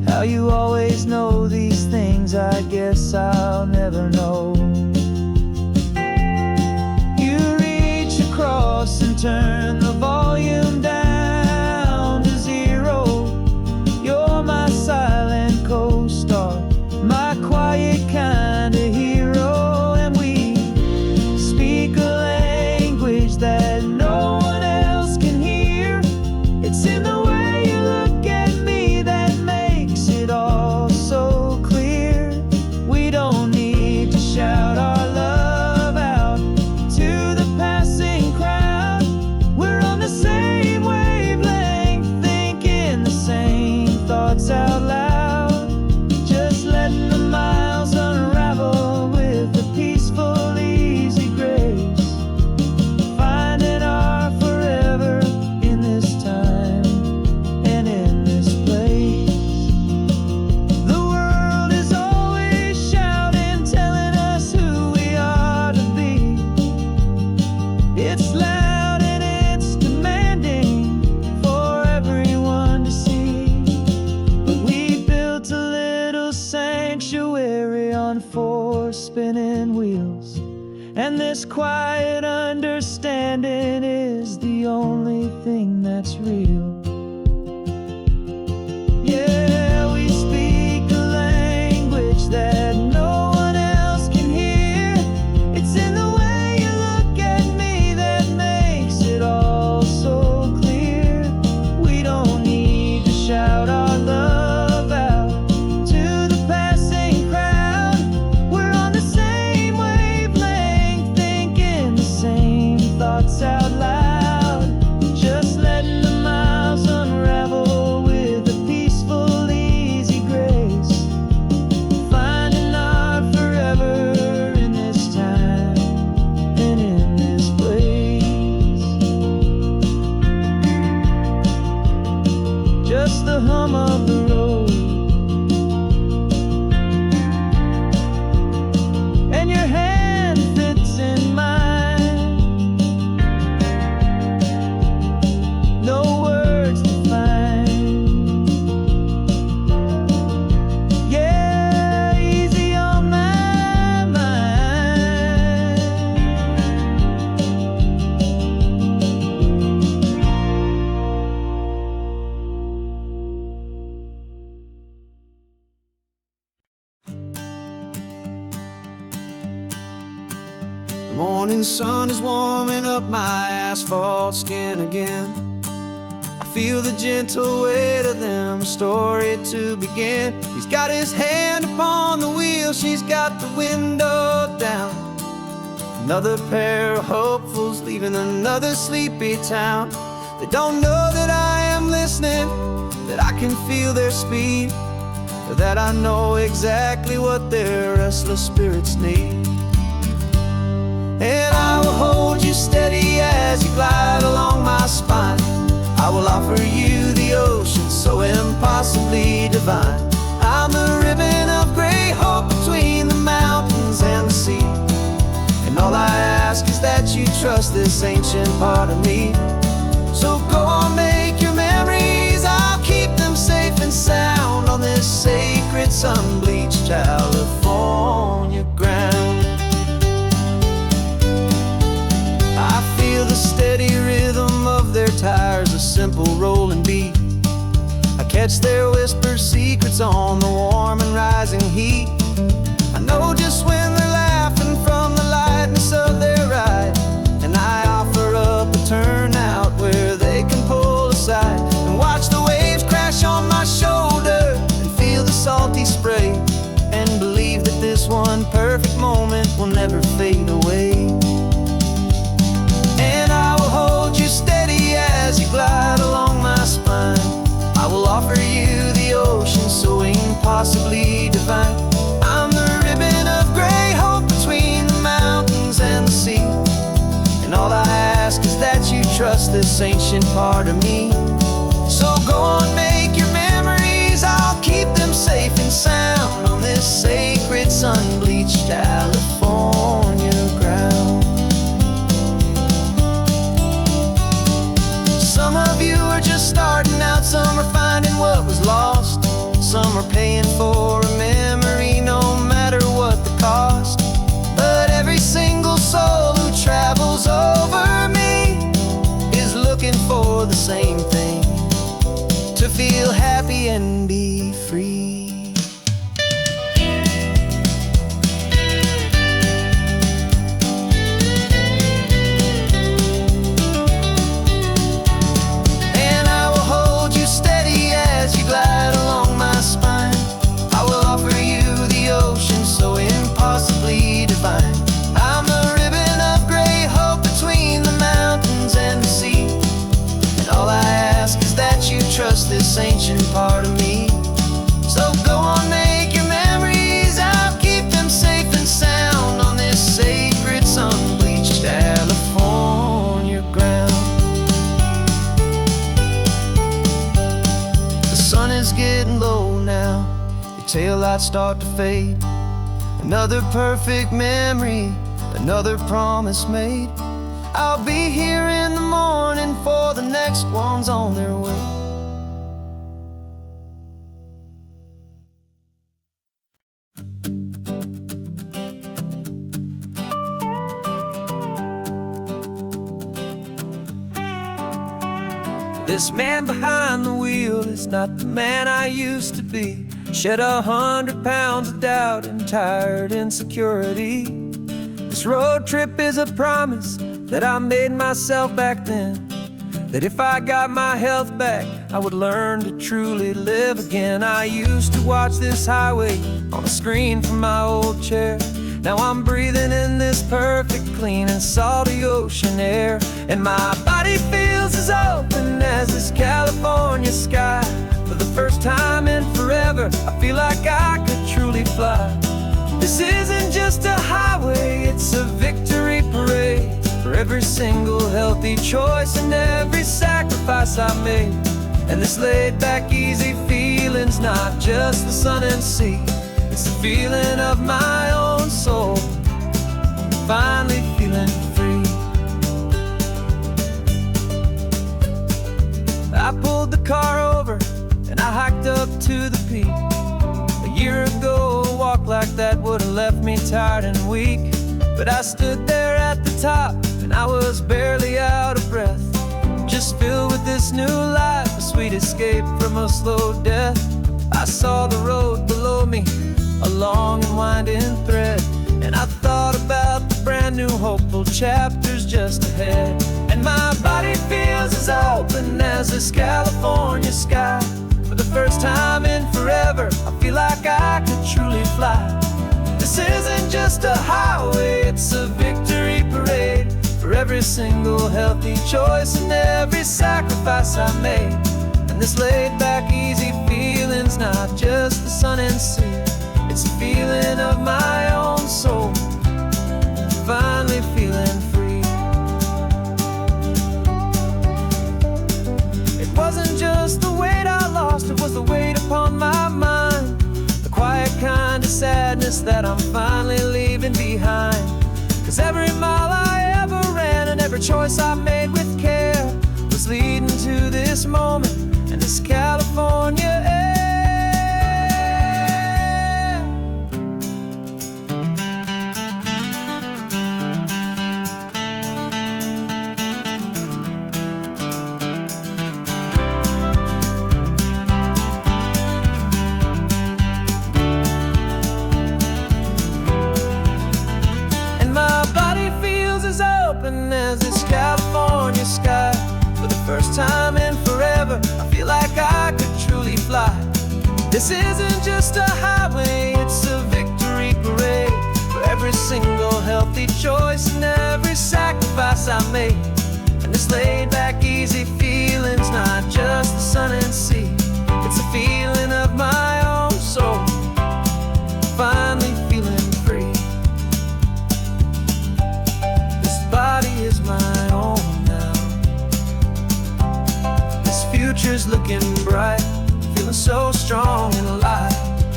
How you always know these things, I guess I'll never know. You reach across and turn the volume down to 0. You're my silent co-star, my quiet kind of hero. That no one else can hear. It's in the way you look at me that makes it all so clear. We don't need to shout our love out to the passing crowd. We're on the same wavelength, thinking the same thoughts out loud. Just letting the miles unravel with a peaceful, easy grace. Spinning wheels, and this quiet understanding is the only thing that's real. Yeah, we speak a language that no one else can hear. It's in the way you look at me that makes it all so clear. We don't need to shout our love out to the passing crowd. We're on the same wavelength, thinking the same thoughts out loud. Just letting the miles unravel with a peaceful, easy grace. Finding our forever in this time and in this place. Just the hum of the road and your hand fits in mine. No words to find. Yeah, easy on my mind. The morning sun is warming up my asphalt skin again. I feel the gentle weight of them, a story to begin. He's got his hand upon the wheel, she's got the window down. Another pair of hopefuls leaving another sleepy town. They don't know that I am listening, that I can feel their speed. that I know exactly what their restless spirits need. And I will hold you steady as you glide along my spine. I will offer you the ocean so impossibly divine. I'm the ribbon of gray hope between the mountains and the sea. And all I ask is that you trust this ancient part of me. So go on, make your memories, I'll keep them safe and sound on this sacred sun-bleached California ground. I feel the steady rhythm of their tires, a simple rolling beat. I catch their whispered secrets on the warm and rising heat. I know just when they're laughing from the lightness of their ride, and I offer up a turnout where they can pull aside and watch the waves crash on my shoulder and feel the salty spray, and believe that this one perfect moment will never fade away. And I will hold you steady as you glide along my spine. I will offer you the ocean so impossibly divine. I'm the ribbon of gray hope between the mountains and the sea. And all I ask is that you trust this ancient part of me. So go on, make your memories, I'll keep them safe and sound on this sacred sun-bleached California ground. Some of you are just starting out, some are finding what was lost, some are paying for a memory no matter what the cost. But every single soul who travels over me is looking for the same thing, to feel happy and be free. And I will hold you steady as you glide along my spine. I will offer you the ocean so impossibly divine. I'm the ribbon of gray hope between the mountains and the sea. And all I ask is that you trust this ancient part of me. So go on, make your memories, I'll keep them safe and sound on this sacred sun-bleached California ground. The sun is getting low now, your taillights start to fade. Another perfect memory, another promise made. I'll be here in the morning for the next ones on their way. This man behind the wheel is not the man I used to be. Shed 100 pounds of doubt and tired insecurity. This road trip is a promise that I made myself back then, that if I got my health back, I would learn to truly live again. I used to watch this highway on a screen from my old chair. Now I'm breathing in this perfect, clean and salty ocean air. And my body feels as open as this California sky. For the first time in forever, I feel like I could truly fly. This isn't just a highway, it's a victory parade. For every single healthy choice and every sacrifice I made. And this laid back, easy feeling's not just the sun and sea. It's the feeling of my own soul, finally feeling free. I pulled the car over and I hiked up to the peak. A year ago, a walk like that would've left me tired and weak. But I stood there at the top and I was barely out of breath, just filled with this new life, a sweet escape from a slow death. I saw the road below me, a long and winding thread, and I thought about the brand new hopeful chapters just ahead. And my body feels as open as this California sky. For the first time in forever, I feel like I could truly fly. This isn't just a highway, it's a victory parade. For every single healthy choice and every sacrifice I made. And this laid back, easy feeling's not just the sun and sea. It's a feeling of my own soul, finally feeling free. It wasn't just the weight I lost, it was the weight upon my mind, the quiet kind of sadness that I'm finally leaving behind. 'Cause every mile I ever ran and every choice I made with care was leading to this moment and this California air. As this California sky, for the first time in forever, I feel like I could truly fly. This isn't just a highway, it's a victory parade for every single healthy choice and every sacrifice I made. And this laid back, easy feeling's not just the sun and sea, it's a feeling of my own soul, finally feeling free. Body is my own now. This future's looking bright, feeling so strong and alive.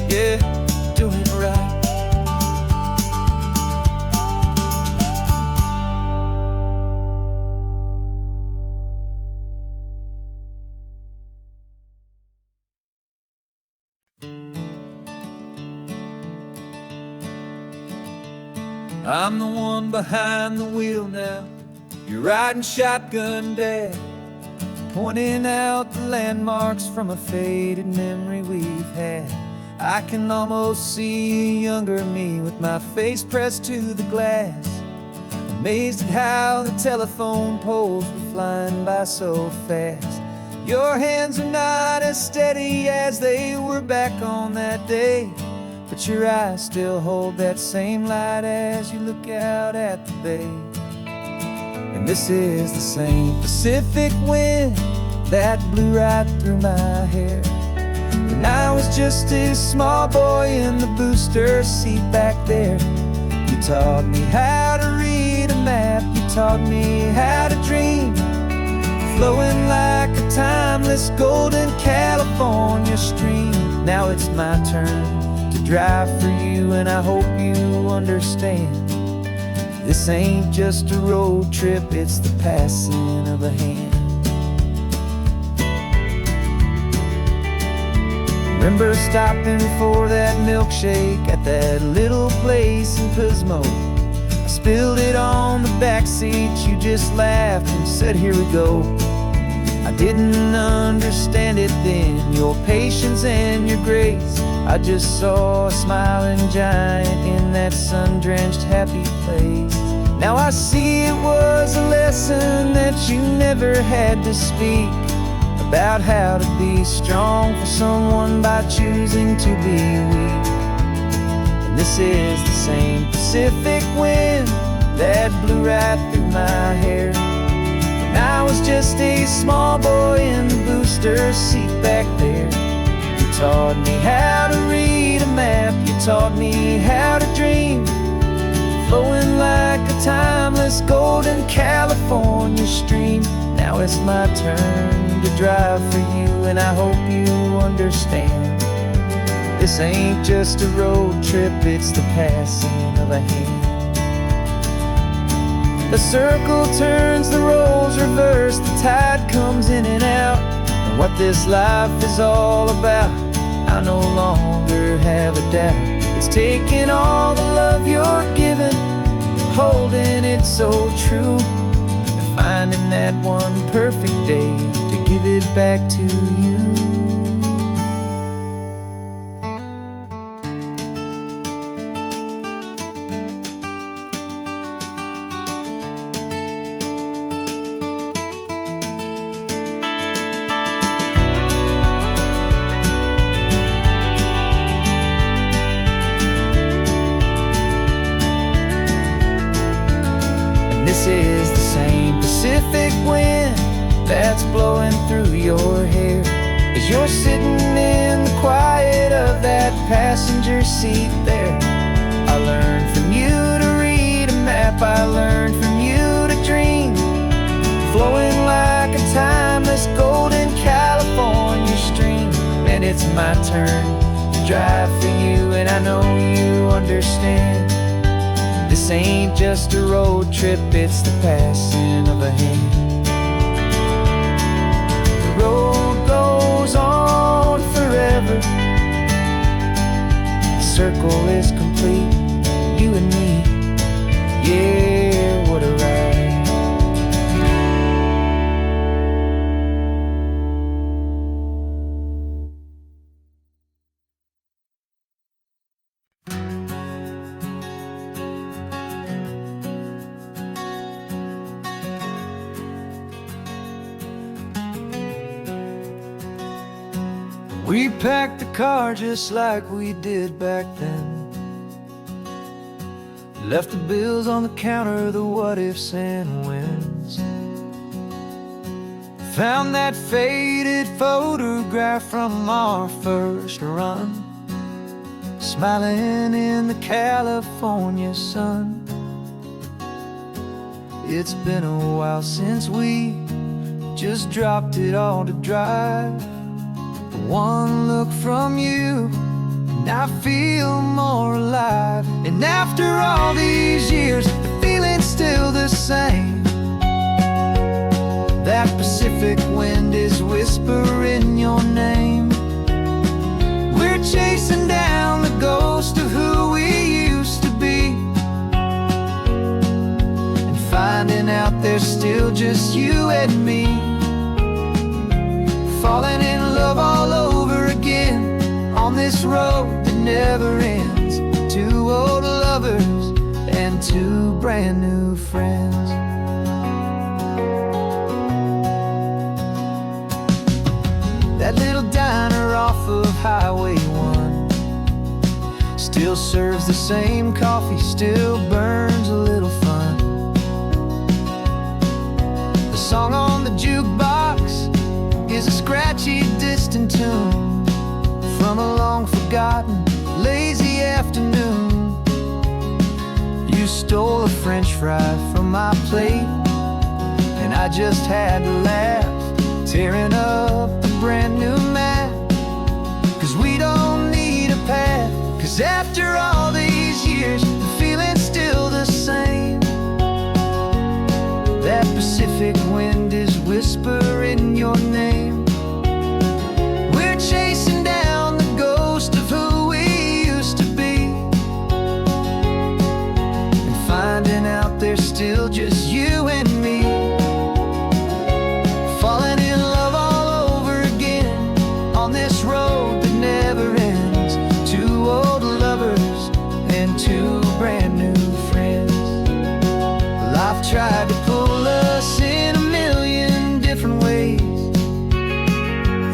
Yeah, doing it right. I'm the one behind the wheel now. You're riding shotgun, Dad, pointing out the landmarks from a faded memory we've had. I can almost see a younger me with my face pressed to the glass, amazed at how the telephone poles were flying by so fast. Your hands are not as steady as they were back on that day, but your eyes still hold that same light as you look out at the bay. And this is the same Pacific wind that blew right through my hair when I was just a small boy in the booster seat back there. You taught me how to read a map, you taught me how to dream, flowing like a timeless golden California stream. Now it's my turn to drive for you, and I hope you understand. This ain't just a road trip, it's the passing of a hand. Remember stopping for that milkshake at that little place in Pismo? I spilled it on the back seat, you just laughed and said, here we go. I didn't understand it then, your patience and your grace. I just saw a smiling giant in that sun-drenched happy place. Now I see it was a lesson that you never had to speak, about how to be strong for someone by choosing to be weak. And this is the same Pacific wind that blew right through my hair when I was just a small boy in the booster seat back there. You taught me how to read a map, you taught me how to dream, flowing like a timeless golden California stream. Now it's my turn to drive for you, and I hope you understand. This ain't just a road trip, it's the passing of a hand. The circle turns, the roles reverse, the tide comes in and out. And what this life is all about, I no longer have a doubt. It's taking all the love you're giving, holding it so true, and finding that one perfect day to give it back to you. This is the same Pacific wind that's blowing through your hair as you're sitting in the quiet of that passenger seat there. I learned from you to read a map, I learned from you to dream, flowing like a timeless golden California stream. And it's my turn to drive for you, and I know you understand. This ain't just a road trip, it's the passing of a hand. The road goes on forever, the circle is complete, you and me, yeah, what a ride. We packed the car just like we did back then, left the bills on the counter, the what ifs and whens. Found that faded photograph from our first run, smiling in the California sun. It's been a while since we just dropped it all to drive. One look from you, and I feel more alive. And after all these years, the feeling's still the same. That Pacific wind is whispering your name. We're chasing down the ghost of who we used to be, and finding out there's still just you and me. Falling in love all over again on this road that never ends. Two old lovers and two brand new friends. That little diner off of Highway 1 still serves the same coffee, still burns a little fun. The song on the jukebox is a scratchy, distant tune from a long-forgotten, lazy afternoon. You stole a French fry from my plate, and I just had to laugh, tearing up the brand new map. 'Cause we don't need a path, 'cause after all these years, the feeling's still the same. That Pacific wind is whispering your name. We're chasing down the ghost of who we used to be, and finding out there's still just you and me. Falling in love all over again on this road that never ends. Two old lovers and two brand new friends. Life tried to pull us in a million different ways,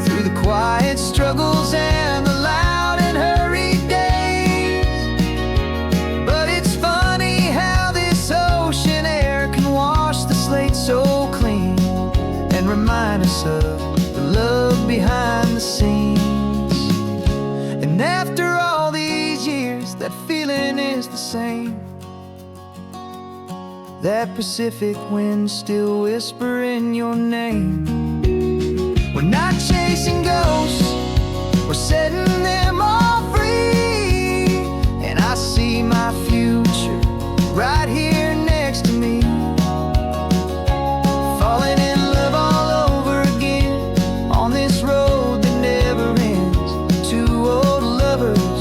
through the quiet struggles and the loud and hurried days. But it's funny how this ocean air can wash the slate so clean, and remind us of the love behind the scenes. And after all these years, that feeling is the same. That Pacific wind still whispering your name. We're not chasing ghosts, we're setting them all free. And I see my future right here next to me. Falling in love all over again on this road that never ends. Two old lovers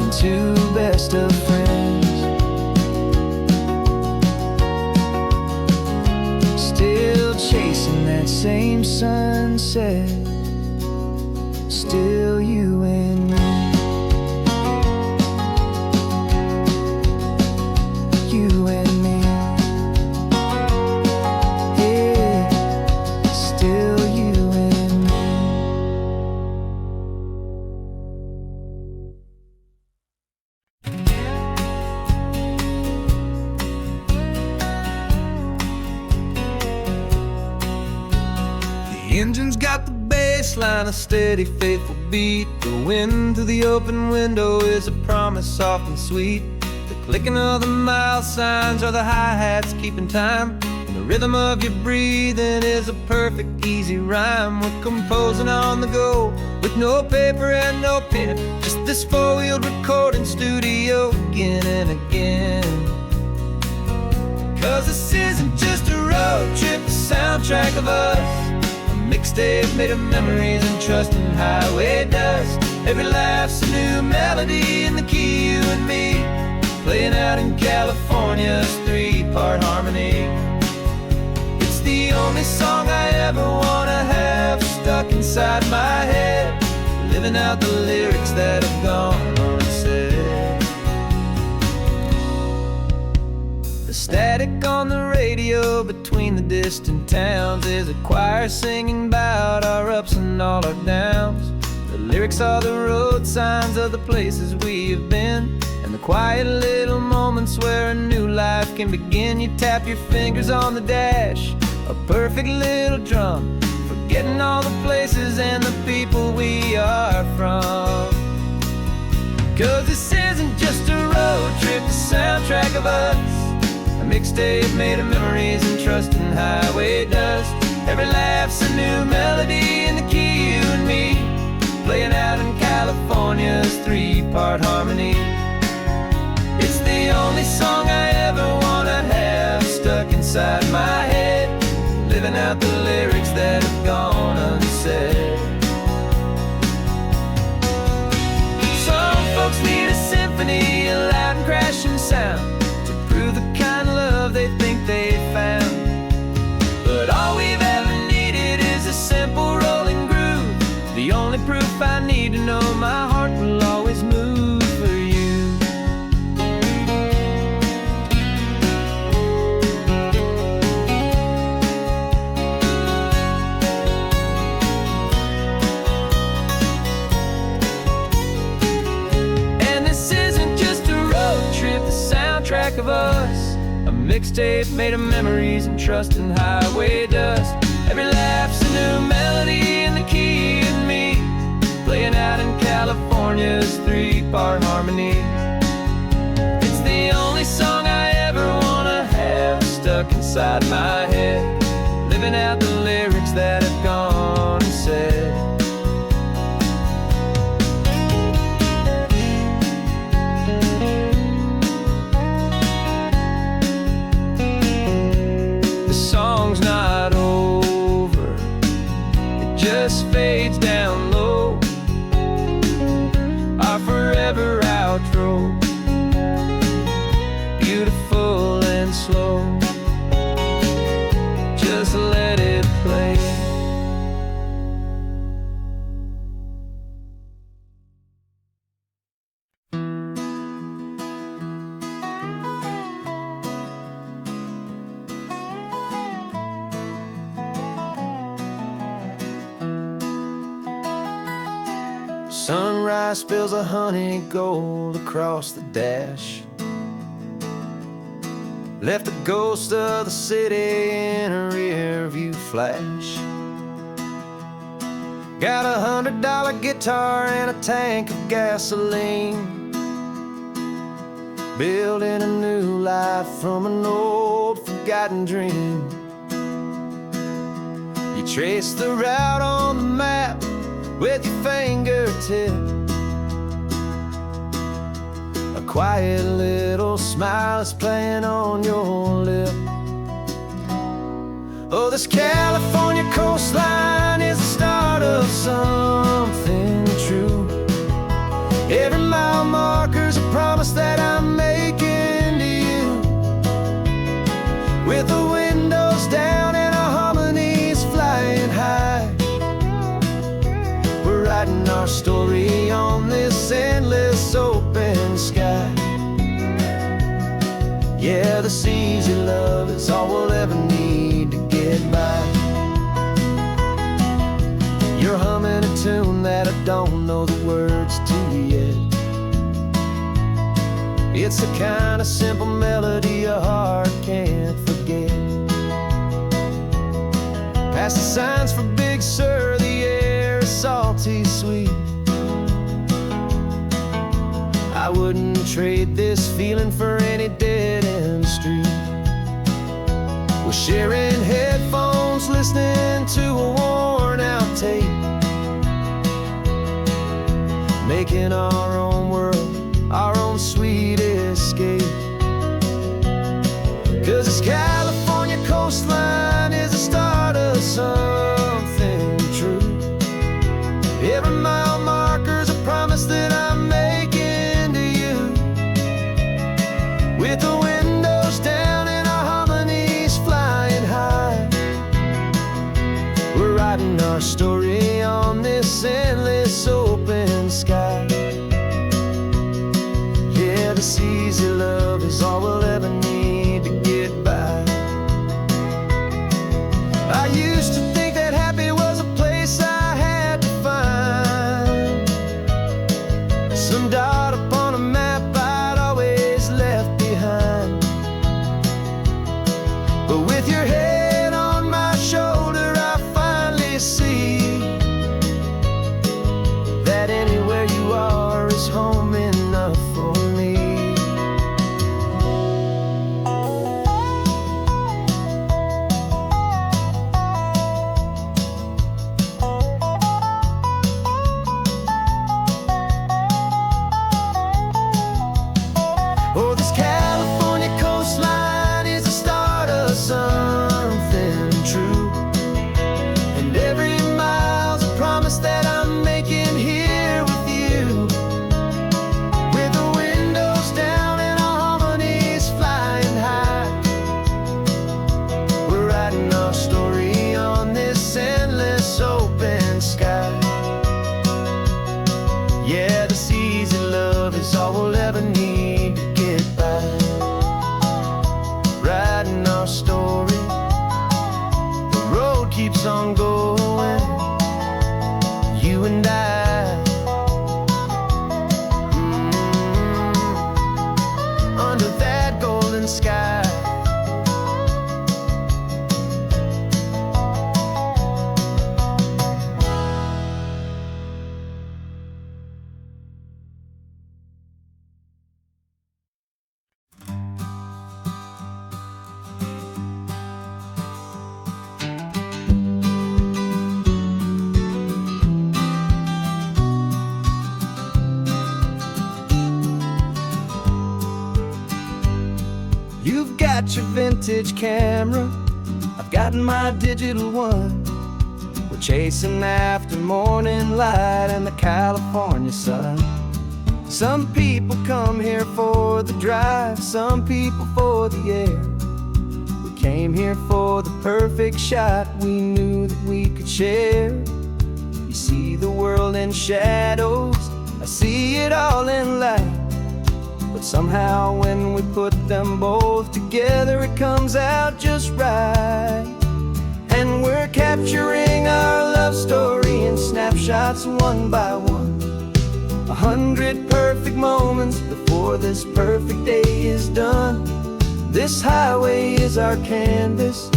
and two best of friends. Still chasing that same sunset, still you and me. You and me. Yeah, still you and me. The engine's got the bass bass line, a steady, faithful beat. The wind through the open window is a promise soft and sweet. The clicking of the mile signs are the hi-hats keeping time. And the rhythm of your breathing is a perfect, easy rhyme. We're composing on the go with no paper and no pen, just this four-wheeled recording studio again and again. 'Cause this isn't just a road trip, the soundtrack of us. A mixtape made of memories and trust in highway dust. Every laugh's a new melody in the key, you and me, playing out in California's three-part harmony. It's the only song I ever wanna have stuck inside my head, living out the lyrics that have gone unsaid. The static on the radio between the distant towns is a choir singing about our ups and all our downs. The lyrics are the road signs of the places we have been, and the quiet little moments where a new life can begin. You tap your fingers on the dash, a perfect little drum, forgetting all the places and the people we are from. 'Cause this isn't just a road trip, the soundtrack of us. A mixtape made of memories and trust in highway dust. Every laugh's a new melody in the key, you and me, playing out in California's three-part harmony. It's the only song I ever wanna have stuck inside my head, living out the lyrics that have gone unsaid. Some folks need a symphony, a loud and crashing sound, to prove the kind of love they think they found. But all we've ever needed is a simple rolling groove, the only proof I need to know my heart will always move for you. And this isn't just a road trip, the soundtrack of us. A mixtape made of memories and trust in highway dust. Every laugh's a new melody in the key, and me, playing out in California's three-part harmony. It's the only song I ever wanna have stuck inside my head, living out the lyrics that have gone unsaid. The song's not over, it just fades down low, our forever outro, beautiful and slow. Just let it play. Sunrise spills a honey gold across the dash, left the ghost of the city in a rear view flash. Got a $100 guitar and a tank of gasoline, building a new life from an old forgotten dream. You trace the route on the map with your fingertip, a quiet little smile is playing on your lip. Oh, this California coastline is the start of something true. Every mile marker's a promise that I'm making to you. With the windows down and our harmonies flying high, we're writing our story on this endless open sky. Yeah, this easy love is all we'll ever need to get by. You're humming a tune that I don't know the words to yet. It's the kind of simple melody a heart can't forget. Past the signs for Big Sur, the air is I wouldn't trade this feeling for any dead-end street. We're sharing headphones, listening to a worn-out tape, making our own world, our own sweet escape. 'Cause this California coastline is the start of something true. Every mile marker's a promise that I'm making to you. With the windows down and our harmonies flying high, we're writing our story on this endless open sky. Yeah, this easy love is all we'll ever need to get by. I used to think that happy was a place I had to find, some dot upon a map I'd always left behind. But with your head on my shoulder, I finally see that anywhere you are is home enough for me. Oh, this California coastline is the start of something true, and every mile's a promise that I'm making here with you. With the windows down and our harmonies flying high, we're writing our story on this endless open sky. Yeah, this easy love is all we'll ever need to get by. Writing our story, the road keeps on going, you and I. Under that golden sky. You've got your vintage camera, I've got my digital one. We're chasing after morning light and the California sun. Some people come here for the drive, some people for the air. We came here for the perfect shot we knew that we could share. You see the world in shadows, I see it all in light. But somehow when we put them both together, it comes out just right. And we're capturing our love story in snapshots one by one. 100 perfect moments before this perfect day is done. This highway is our canvas,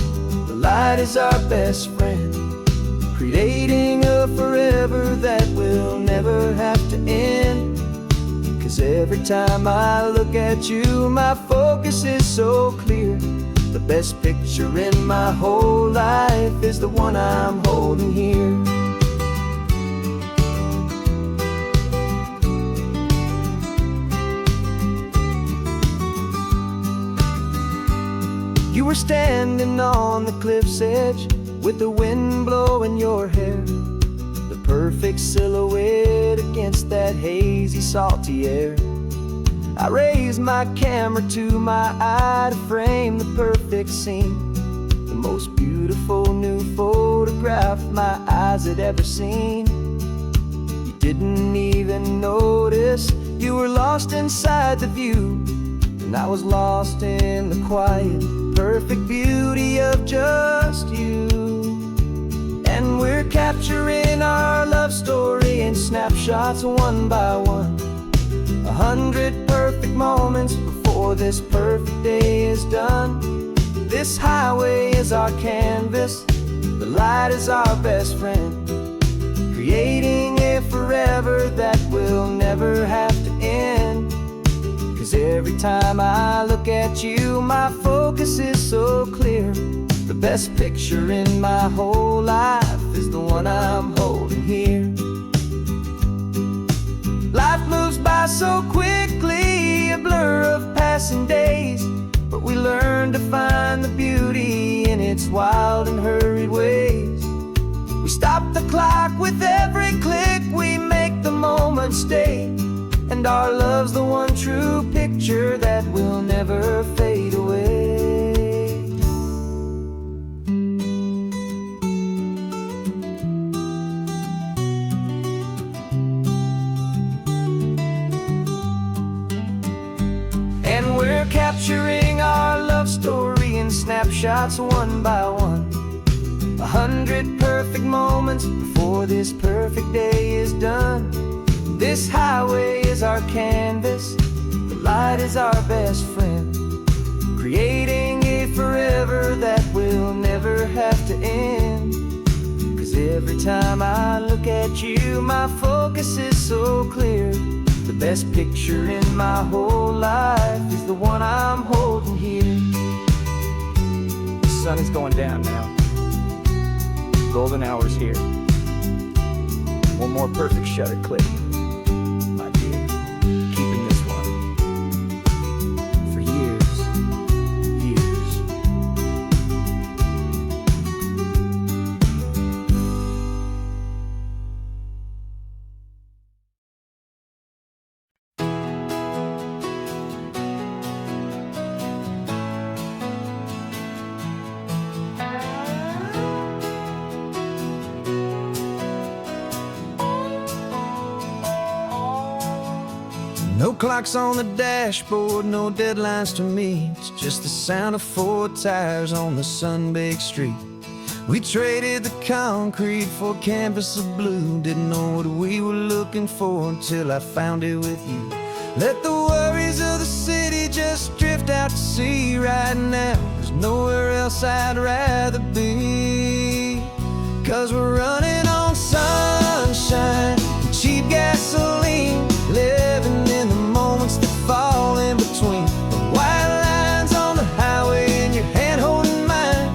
the light is our best friend, creating a forever that will never have to end. 'Cause every time I look at you, my focus is so clear. The best picture in my whole life is the one I'm holding here. You were standing on the cliff's edge with the wind blowing your hair, the perfect silhouette against that hazy, salty air. I raised my camera to my eye to frame the perfect scene, the most beautiful new photograph my eyes had ever seen. You didn't even notice, you were lost inside the view, and I was lost in the quiet, perfect beauty of just you. And we're capturing our love story in snapshots one by one. 100 perfect moments before this perfect day is done. This highway is our canvas, the light is our best friend, creating a forever that will never have to end. 'Cause every time I look at you, my focus is so clear. The best picture in my whole life is the one I'm holding here. Life moves by so quickly, a blur of passing days, but we learn to find the beauty in its wild and hurried ways. We stop the clock with every click, we make the moment stay, and our love's the one true picture that will never fade away. And we're capturing our love story in snapshots one by one. 100 perfect moments before this perfect day is done. This highway is our canvas, the light is our best friend, creating a forever that will never have to end. 'Cause every time I look at you, my focus is so clear. The best picture in my whole life is the one I'm holding here. The sun is going down now. Golden hour's here. One more perfect shutter click, my dear. Keeping this one for years, years. No clocks on the dashboard, no deadlines to meet. It's just the sound of 4 tires on the sun-baked street. We traded the concrete for a canvas of blue. Didn't know what we were looking for until I found it with you. Let the worries of the city just drift out to sea right now. There's nowhere else I'd rather be. 'Cause we're running on sunshine, cheap gasoline, living in the moments that fall in between. The white lines on the highway and your hand holding mine,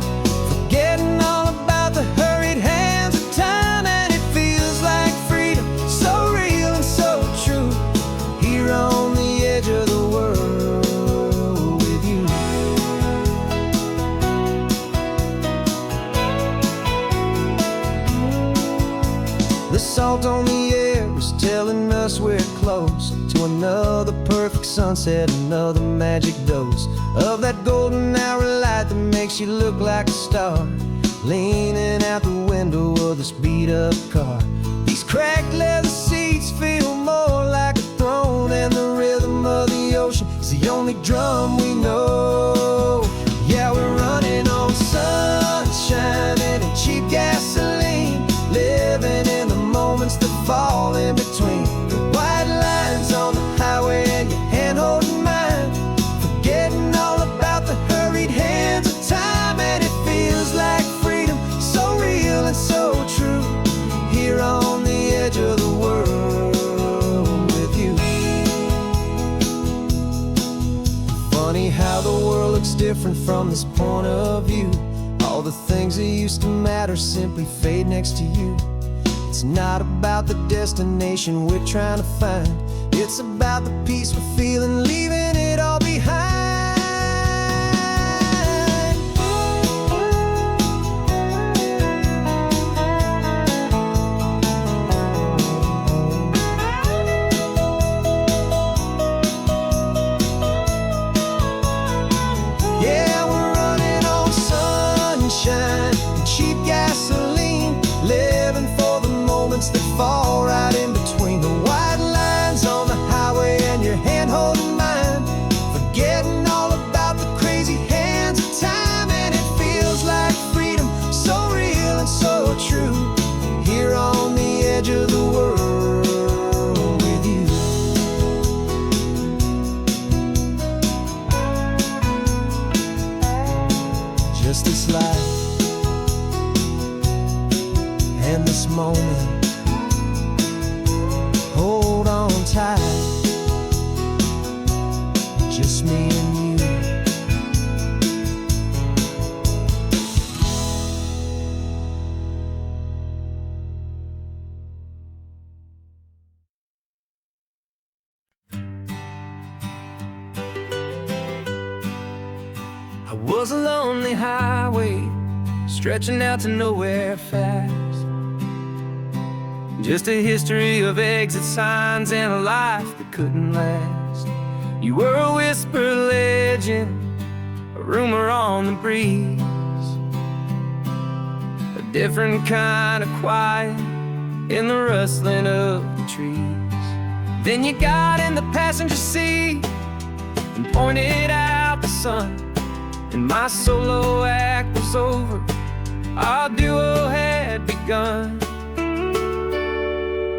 forgetting all about the hurried hands of time. And it feels like freedom, so real and so true, here on the edge of the world with you. The salt on the air is telling us we're close to another perfect sunset, another magic dose of that golden hour light that makes you look like a star, leaning out the window of this beat-up car. These cracked leather seats feel more like a throne, and the rhythm of the ocean is the only drum we know. Yeah, we're running on sunshine and cheap gasoline, living in the moments that fall in between. The white lines on the highway and your hand holding mine, forgetting all about the hurried hands of time. And it feels like freedom, so real and so true, here on the edge of the world with you. Funny how the world looks different from this point of view. All the things that used to matter simply fade next to you. It's not about the destination we're trying to find, it's about the peace we're feeling, leaving it all behind. Yeah, we're running on sunshine and cheap gasoline, living for the moments that fall right in between. The white lines on the highway and your hand holding mine, forgetting all about the crazy hands of time. And it feels like freedom, so real and so true, here on the edge of the world with you. Just this life and this moment, hold on tight. just me and you. I was a lonely highway stretching out to nowhere fast. Just a history of exit signs and a life that couldn't last. You were a whisper legend, a rumor on the breeze, a different kind of quiet in the rustling of the trees. Then you got in the passenger seat and pointed out the sun, and my solo act was over, our duo had begun.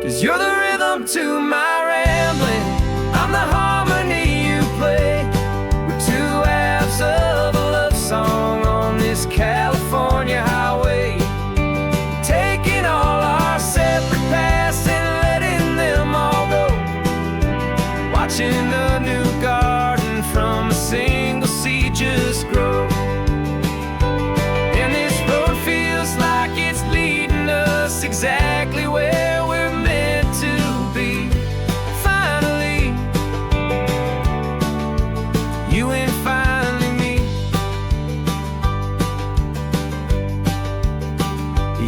'Cause you're the rhythm to my rambling, I'm the harmony you play. We're two halves of a love song on this California highway, taking all our separate paths and letting them all go, watching a new garden from a single seed just grow. And this road feels like it's leading us exactly where we're meant to be. Finally, you and finally me.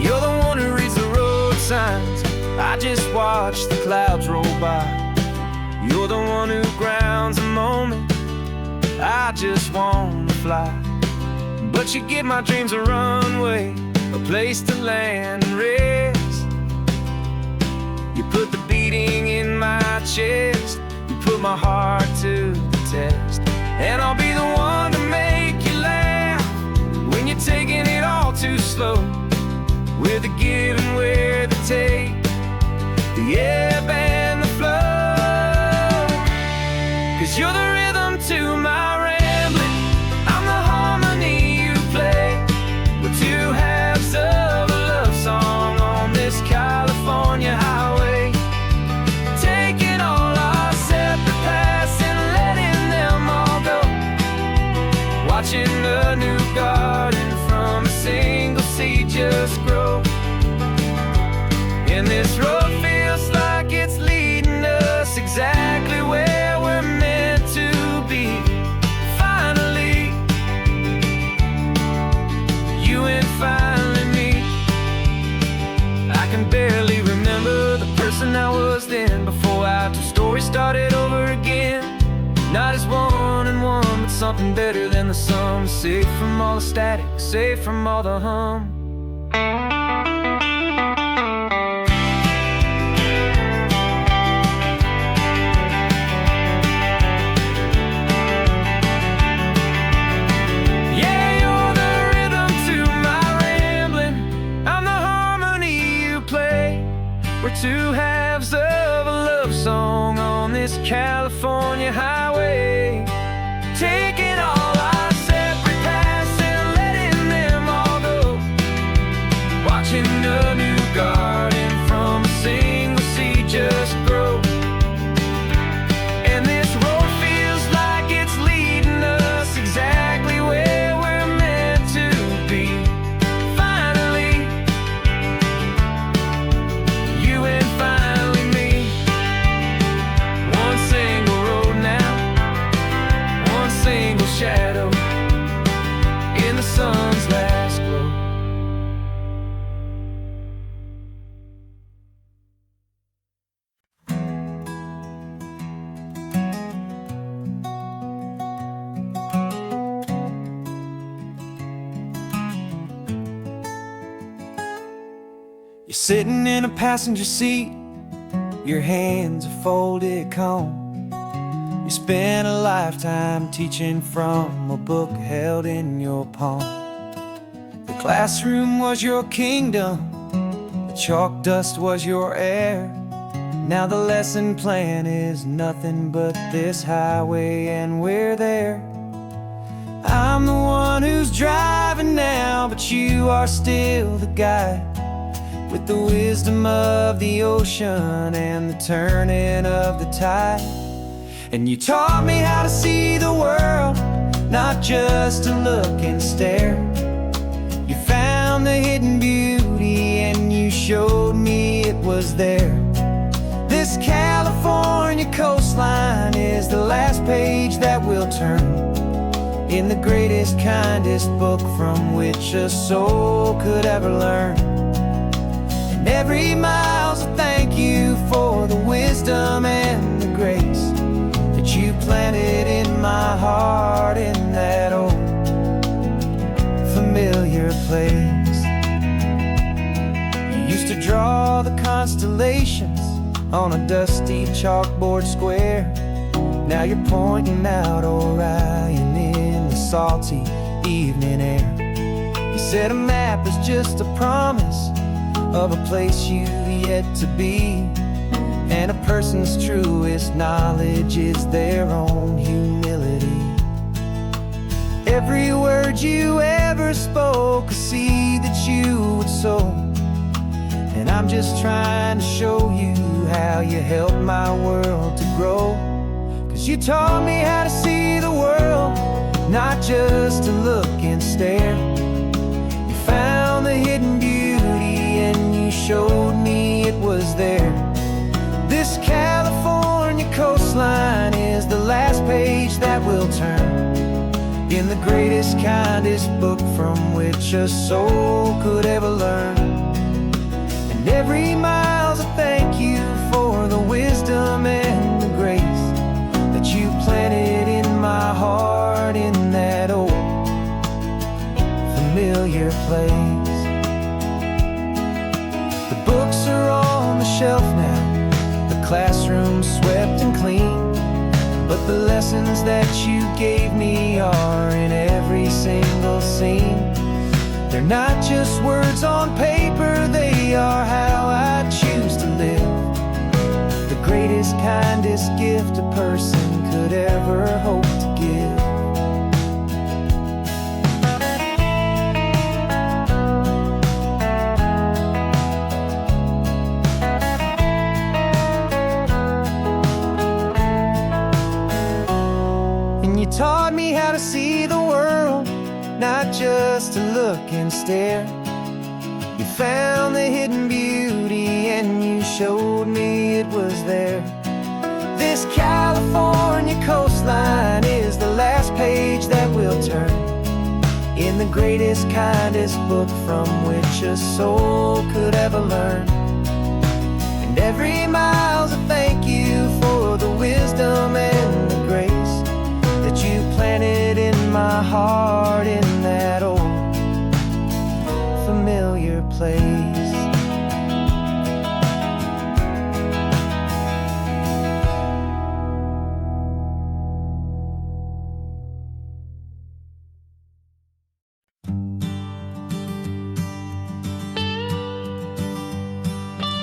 You're the one who reads the road signs, I just watch the clouds roll by. You're the one who grounds a moment, I just wanna fly. But you give my dreams a runway, a place to land and rest. You put the beating in my chest, you put my heart to the test. And I'll be the one to make you laugh when you're taking it all too slow. We're the give and we're the take, the ebb and the flow. 'Cause you're the rhythm to my rambling, I'm the harmony you play. We're two halves of a love song on this California highway, taking all our separate paths and letting them all go, watching a new garden from a single seed just grow. And this road feels like it's leading us exactly where we're meant to be. Finally, you and finally me. I can barely remember the person I was then, before our two stories started over again. Not as one and one, but something better than the sum. Safe from all the static, safe from all the hum. We're two halves of a love song on this California highway, taking all our separate paths and letting them all go, watching a new garden from a single seed just grow. And this road feels like it's leading us exactly where we're meant to be. Finally, you and finally me. One single road now, one single shadow in the sun's last glow. You're sitting in a passenger seat, your hands are folded calm. You spent a lifetime teaching from a book held in your palm. The classroom was your kingdom, the chalk dust was your air. Now the lesson plan is nothing but this highway, and we're there. I'm the one who's driving now, but you are still the guide, with the wisdom of the ocean and the turning of the tide. And you taught me how to see the world, not just to look and stare. You found the hidden beauty and you showed me it was there. This California coastline is the last page that we'll turn in the greatest, kindest book from which a soul could ever learn. And every mile's a thank you for the wisdom and the grace that you planted in my heart in that old familiar place. You used to draw the constellations on a dusty chalkboard square. Now you're pointing out Orion in the salty evening air. You said a map is just a promise of a place you've yet to be, and a person's truest knowledge is their own humility. Every word you ever spoke, a seed that you would sow, and I'm just trying to show you how you helped my world to grow. 'Cause you taught me how to see the world, not just to look and stare. You found the hidden beauty and you showed me it was there. This California coastline is the last page that we'll turn in the greatest, kindest book from which a soul could ever learn. And every mile's a thank you for the wisdom and the grace that you planted in my heart in that old familiar place. The books are on the shelf now, the classroom swept and clean, but the lessons that you gave me are in every single scene. They're not just words on paper, they are how I choose to live. The greatest, kindest gift a person could ever hope to give. And you taught me how to see the world, not just to look and stare. You found the hidden beauty and you showed me it was there. This California coastline is the last page that we'll turn in the greatest, kindest book from which a soul could ever learn. And every mile's a thank you for the wisdom and the grace that you planted in my heart in that old familiar place.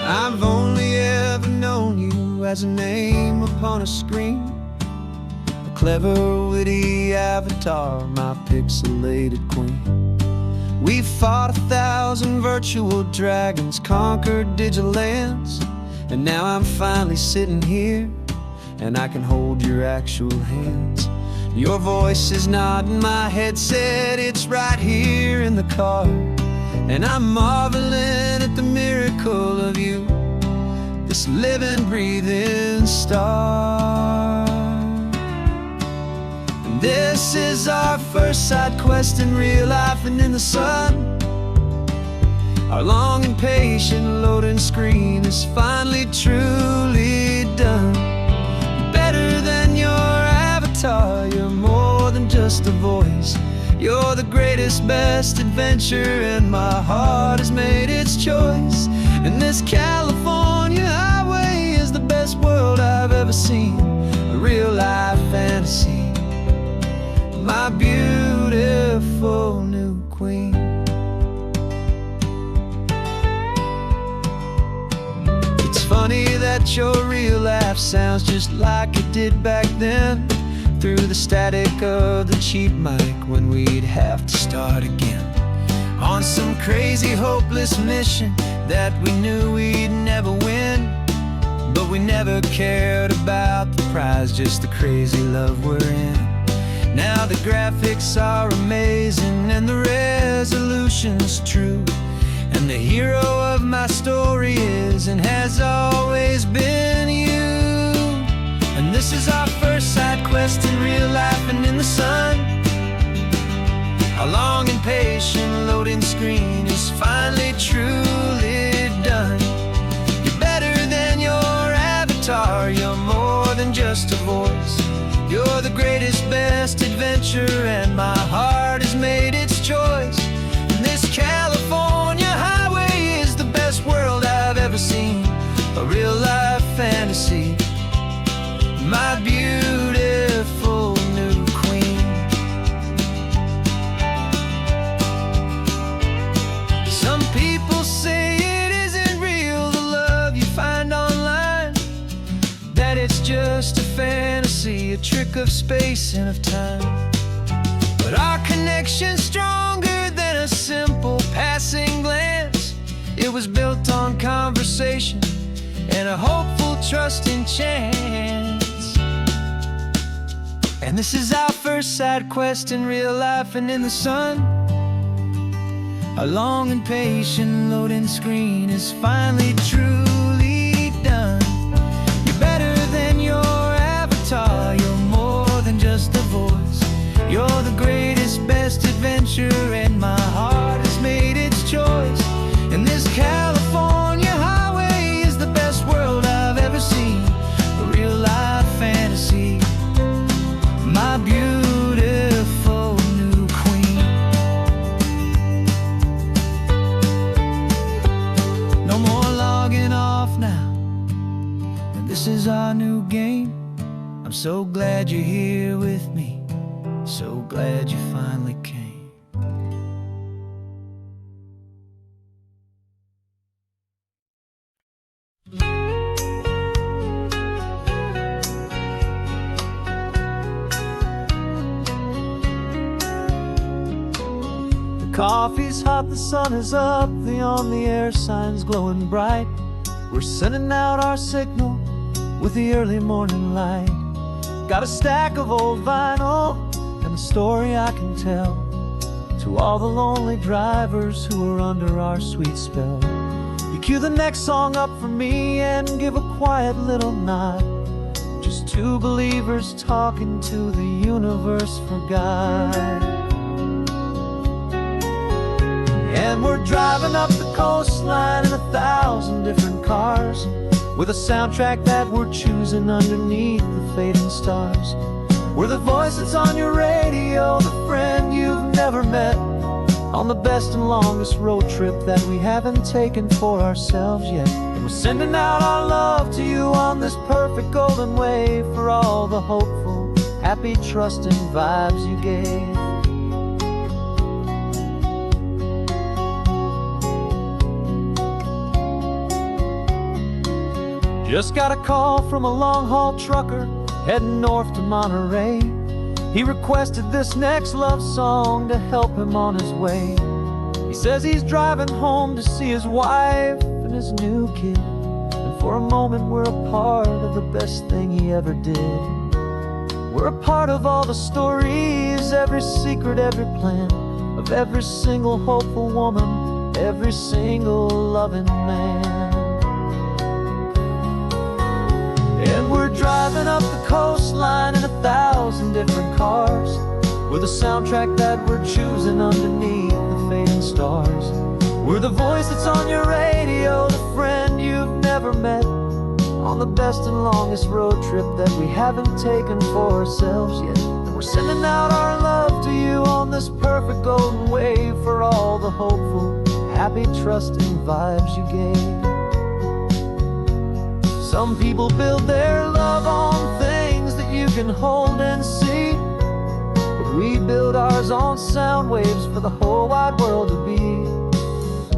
I've only ever known you as a name upon a screen, a clever, witty avatar, my pixelated queen. We fought 1,000 virtual dragons, conquered digital lands, and now I'm finally sitting here, and I can hold your actual hands. Your voice is not in my headset, it's right here in the car, and I'm marveling at the miracle of you, this living, breathing star. And this is our first side quest in real life and in the sun. Our long and patient loading screen is finally truly done. You're better than your avatar, you're more than just a voice. You're the greatest, best adventure, and my heart has made its choice. And this California highway is the best world I've ever seen, a real life fantasy, my beautiful new queen. It's funny that your real life sounds just like it did back then, through the static of the cheap mic when we'd have to start again on some crazy hopeless mission that we knew we'd never win. but we never cared about the prize, just the crazy love we're in. Now the graphics are amazing and the resolution's true, and the hero of my story is and has always been you. And this is our first side quest in real life and in the sun. Our long and patient loading screen is finally truly done. You're better than your avatar, you're more than just a voice. You're the greatest, best adventure, and my heart has made its choice. And this California highway is the best world I've ever seen, a real life fantasy, my beautiful new queen. Some people say it isn't real, the love you find online, that it's just a fantasy, a trick of space and of time. But our connection's stronger than a simple passing glance. It was built on conversation and a hopeful, trusting chance. And this is our first side quest in real life and in the sun. Our long and patient loading screen is finally truly done. You're better than your avatar, you're more than just a voice. You're the greatest, best adventure, and my heart has made its choice. And this California highway is the best world I've ever seen, a real life fantasy, my beautiful new queen. No more logging off now, and this is our new game. I'm so glad you're here with me, so glad you finally came. The coffee's hot, the sun is up, the on-the-air sign's glowing bright. We're sending out our signal with the early morning light. Got a stack of old vinyl and a story I can tell to all the lonely drivers who are under our sweet spell. You cue the next song up for me and give a quiet little nod. Just two believers talking to the universe for God. And we're driving up the coastline in 1,000 different cars, with a soundtrack that we're choosing underneath the fading stars. We're the voice that's on your radio, the friend you've never met, on the best and longest road trip that we haven't taken for ourselves yet. And we're sending out our love to you on this perfect golden wave, for all the hopeful, happy, trusting vibes you gave. Just got a call from a long-haul trucker heading north to Monterey. He requested this next love song to help him on his way. He says he's driving home to see his wife and his new kid, and for a moment we're a part of the best thing he ever did. We're a part of all the stories, every secret, every plan, of every single hopeful woman, every single loving man. And we're driving up the coastline in 1,000 different cars, with a soundtrack that we're choosing underneath the fading stars. We're the voice that's on your radio, the friend you've never met, on the best and longest road trip that we haven't taken for ourselves yet. And we're sending out our love to you on this perfect golden wave, for all the hopeful, happy, trusting vibes you gave. Some people build their love on things that you can hold and see, but we build ours on sound waves for the whole wide world to be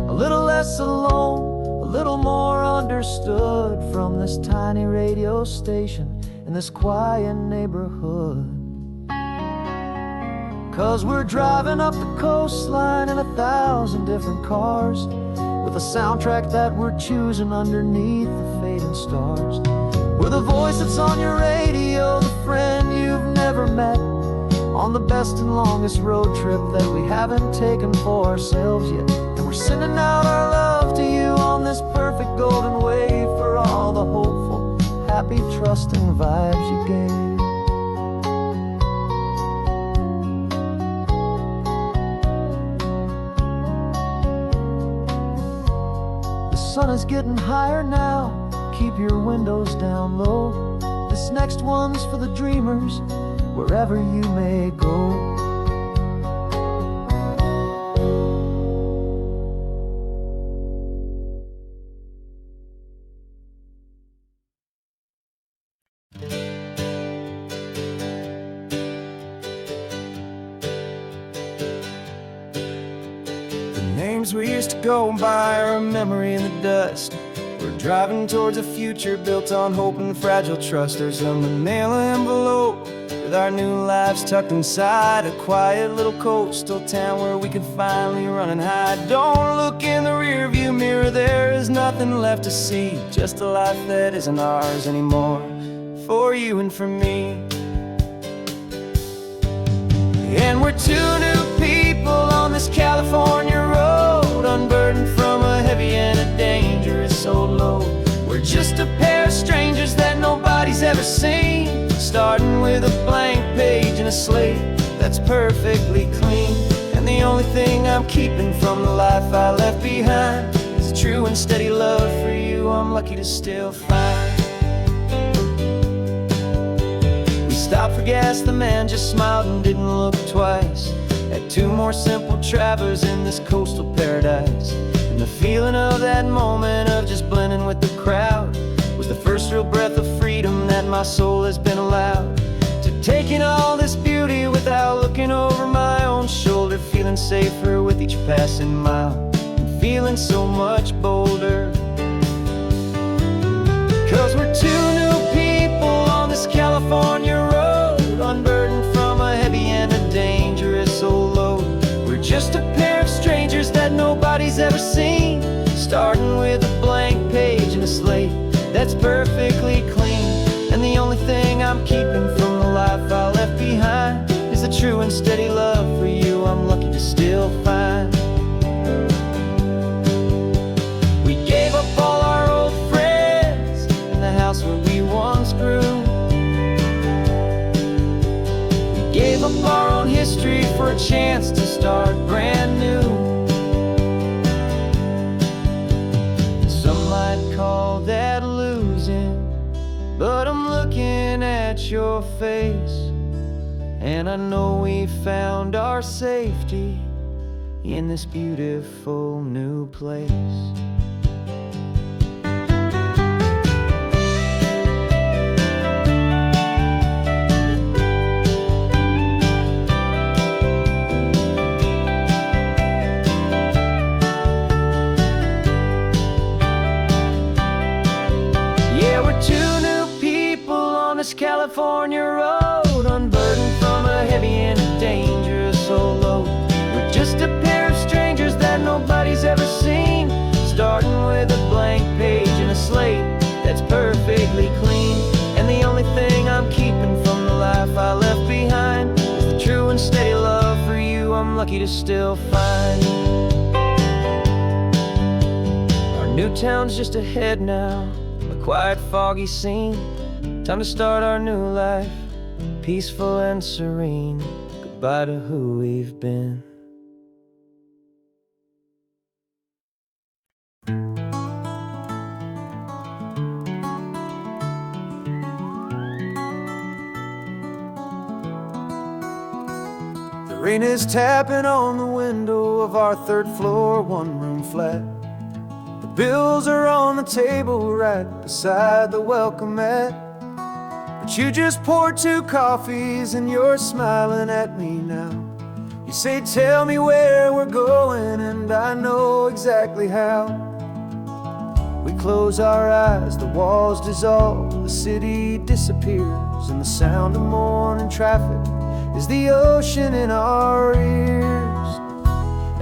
a little less alone, a little more understood, from this tiny radio station in this quiet neighborhood. 'Cause we're driving up the coastline in 1,000 different cars, with a soundtrack that we're choosing underneath the fading fading stars. We're the voice that's on your radio, the friend you've never met, on the best and longest road trip that we haven't taken for ourselves yet. And we're sending out our love to you on this perfect golden wave, for all the hopeful, happy, trusting vibes you gave. The sun is getting higher now, keep your windows down low. This next one's for the dreamers, wherever you may go. The names we used to go by are a memory in the dust. We're driving towards a future built on hope and fragile trust. There's a manila envelope with our new lives tucked inside, a quiet little coastal town where we could finally run and hide. Don't look in the rearview mirror, there is nothing left to see, just a life that isn't ours anymore, for you and for me. And we're two new people on this California road, unburdened from a heavy and a dangerous old load. We're just a pair of strangers that nobody's ever seen, starting with a blank page and a slate that's perfectly clean. And the only thing I'm keeping from the life I left behind is a true and steady love for you I'm lucky to still find. We stopped for gas, the man just smiled and didn't look twice. Had two more simple travelers in this coastal paradise. And the feeling of that moment of just blending with the crowd was the first real breath of freedom that my soul has been allowed to take in all this beauty without looking over my own shoulder, feeling safer with each passing mile and feeling so much bolder. Cause we're two new people on this California road, unburdened from a heavy and a dangerous old load. We're just a pair of strangers that nobody's ever seen, starting with a blank page and a slate that's perfectly clean. And the only thing I'm keeping from the life I left behind is a true and steady love for you I'm lucky to still find. We gave up all our old friends in the house where we once grew. We gave up our own history for a chance to start brand new. Some might call that losing, but I'm looking at your face, and I know we found our safety in this beautiful new place. Yeah, we're two new people on this California road, unburdened from a heavy and a dangerous old load. We're just a pair of strangers that nobody's ever seen, starting with a blank page and a slate that's perfectly clean. And the only thing I'm keeping from the life I left behind is the true and steady love for you I'm lucky to still find. Our new town's just ahead now, a quiet, foggy scene. Time to start our new life, peaceful and serene. Goodbye to who we've been. The rain is tapping on the window of our third floor, one-room flat. The bills are on the table right beside the welcome mat. But you just poured 2 coffees and you're smiling at me now. You say, tell me where we're going, and I know exactly how. We close our eyes, the walls dissolve, the city disappears, and the sound of morning traffic is the ocean in our ears.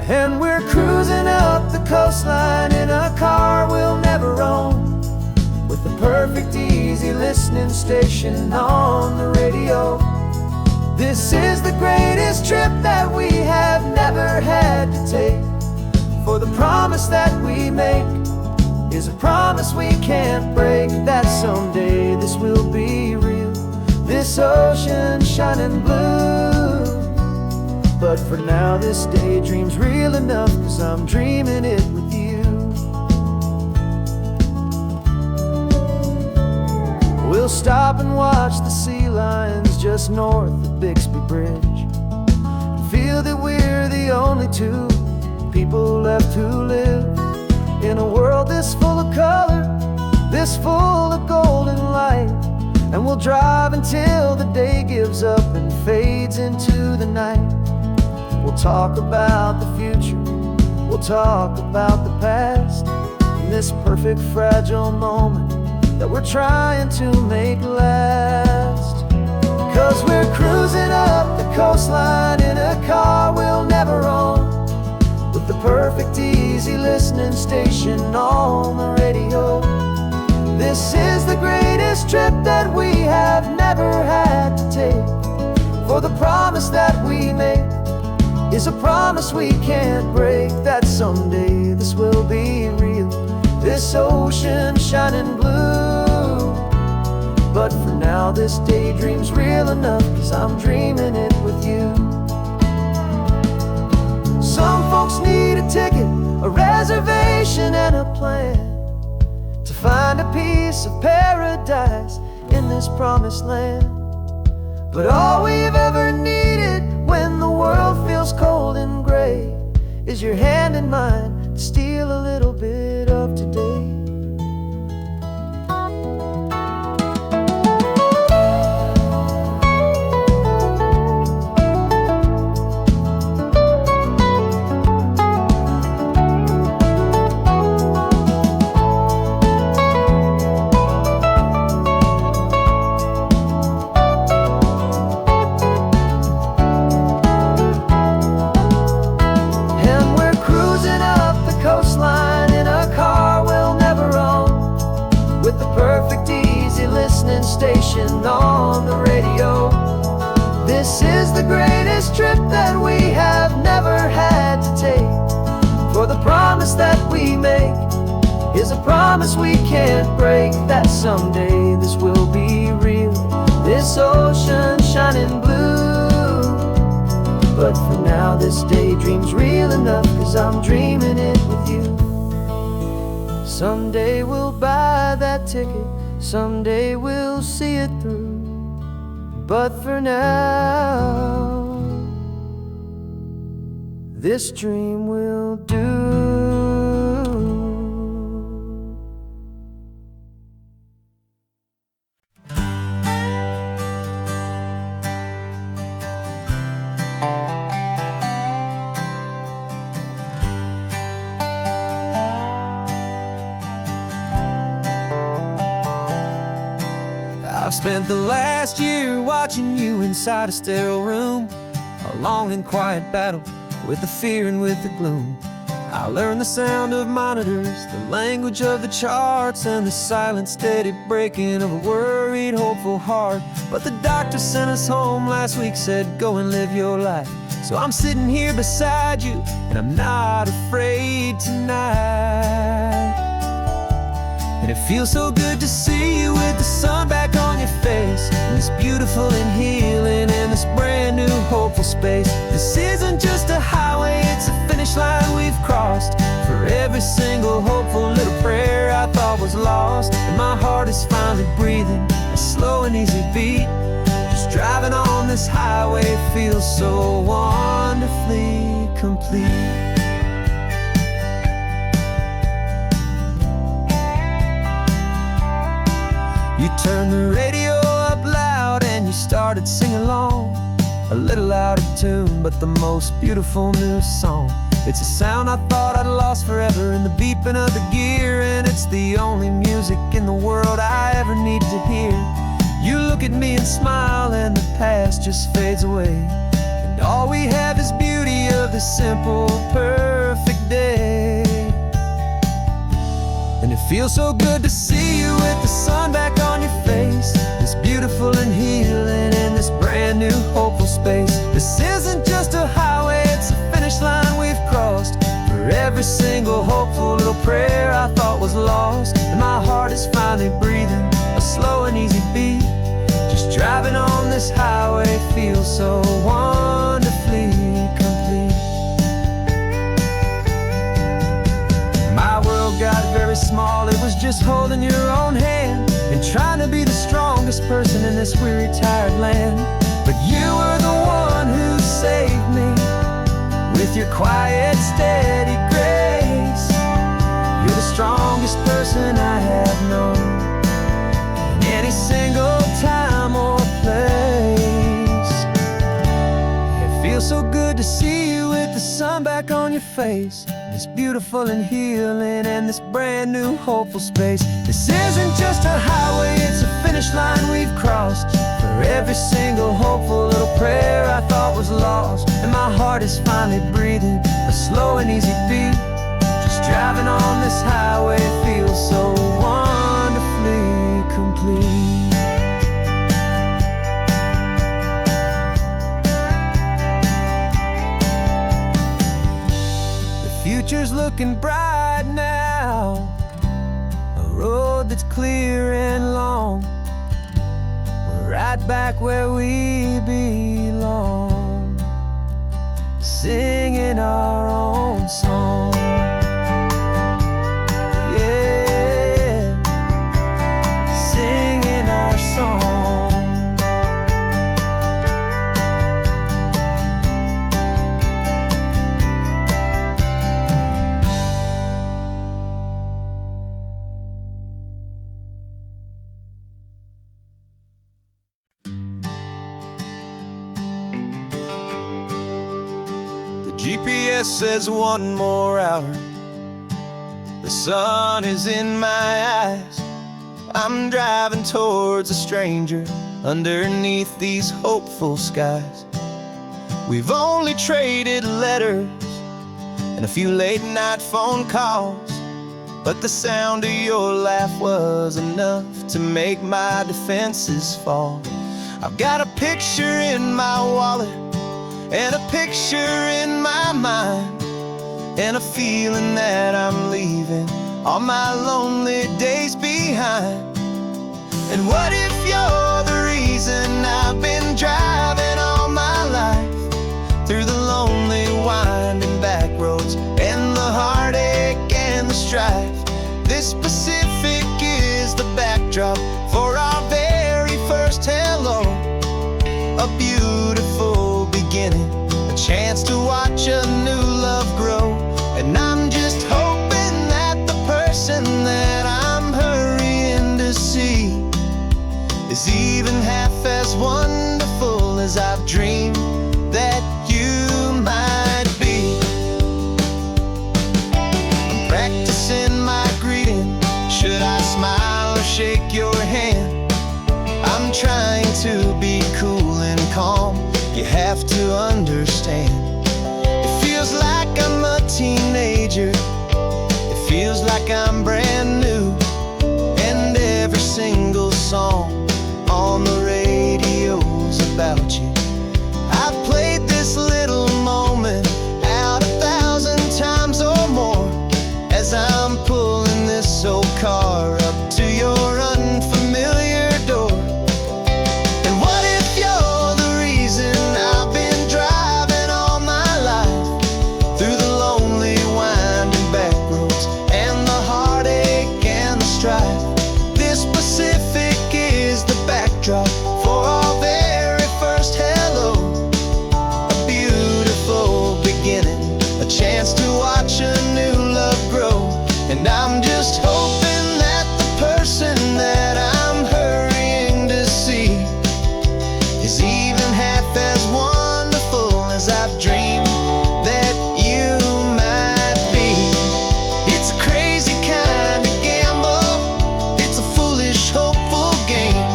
And we're cruising up the coastline in a car we'll never own, with the perfect, easy listening station on the radio. This is the greatest trip that we have never had to take. For the promise that we make is a promise we can't break, that someday this will be real, this ocean shining blue. But for now this daydream's real enough, 'cause I'm dreaming it with you. We'll stop and watch the sea lions just north of Bixby Bridge, and feel that we're the only two people left who live in a world this full of color, this full of golden light. And we'll drive until the day gives up and fades into the night. We'll talk about the future, we'll talk about the past, in this perfect fragile moment that we're trying to make last. 'Cause we're cruising up the coastline in a car we'll never own, with the perfect easy listening station on the radio. This is the greatest trip that we have never had to take. For the promise that we make is a promise we can't break, that someday this will be real, this ocean shining blue. But for now this daydream's real enough, 'cause I'm dreaming it with you. Some folks need a ticket, a reservation and a plan to find a piece of paradise in this promised land. But all we've ever needed when the world feels cold and gray is your hand in mine to steal a little bit of today. Station on the radio. This is the greatest trip that we have never had to take. For the promise that we make is a promise we can't break, that someday this will be real, this ocean shining blue. But for now this daydream's real enough, 'cause I'm dreaming it with you. Someday we'll buy that ticket, someday we'll see it through. But for now, this dream will do. I've spent the last year watching you inside a sterile room, a long and quiet battle with the fear and with the gloom. I learned the sound of monitors, the language of the charts, and the silent steady breaking of a worried, hopeful heart. But the doctor sent us home last week, said go and live your life. So I'm sitting here beside you, and I'm not afraid tonight. And it feels so good to see you with the sun back on your face, and this beautiful and healing in this brand new hopeful space. This isn't just a highway, it's a finish line we've crossed. For every single hopeful little prayer I thought was lost, and my heart is finally breathing a slow and easy beat. Just driving on this highway feels so wonderfully complete. You turned the radio up loud and you started singing along, a little out of tune, but the most beautiful new song. It's a sound I thought I'd lost forever in the beeping of the gear, and it's the only music in the world I ever need to hear. You look at me and smile and the past just fades away, and all we have is beauty of this simple, perfect day. And it feels so good to see you with the sun sun back on your face, this beautiful and healing in this brand new hopeful space. This isn't just a highway, it's a finish line we've crossed. For every single hopeful little prayer I thought was lost, and my heart is finally breathing a slow and easy beat. Just driving on this highway feels so wonderfully complete. My world got very small, it was just holding your own hand and trying to be the strongest person in this weary, tired land. But you were the one who saved me with your quiet, steady grace. You're the strongest person I have known in any single time or place. It feels so good to see you with the sun back on your face, this beautiful and healing and this brand new hopeful space. This isn't just a highway, it's a finish line we've crossed. For every single hopeful little prayer I thought was lost, and my heart is finally breathing a slow and easy beat. Just driving on this highway feels so wonderfully complete. Future's looking bright now, a road that's clear and long. We're right back where we belong, singing our own song. Yeah, singing our song. GPS says one more hour. The sun is in my eyes. I'm driving towards a stranger underneath these hopeful skies. We've only traded letters and a few late night phone calls, but the sound of your laugh was enough to make my defenses fall. I've got a picture in my wallet and a picture in my mind, and a feeling that I'm leaving all my lonely days behind. And what if you're the reason I've been driving all my life, through the lonely winding back roads and the heartache and the strife? This Pacific is the backdrop for our very first hello, a beautiful beginning, a chance to watch a new love grow. And I'm just hoping that the person that I'm hurrying to see is even half as wonderful as I've dreamed that you might be. I'm practicing my greeting. Should I smile or shake your hand? I'm trying to be cool and calm. You have to understand, it feels like I'm a teenager. It feels like I'm brand new. And every single song on the radio's about you. I've played this little moment out 1,000 times or more, as I'm pulling this old car up to your unfamiliar door. And what if you're the reason I've been driving all my life, through the lonely winding back roads and the heartache and the strife? This Pacific is the backdrop for our very first hello, a beautiful beginning, a chance to watch a new love grow. And I'm just hoping that the person that I'm hurrying to see is even half as wonderful as I've dreamed that you might be. It's a crazy kind of gamble, it's a foolish, hopeful game,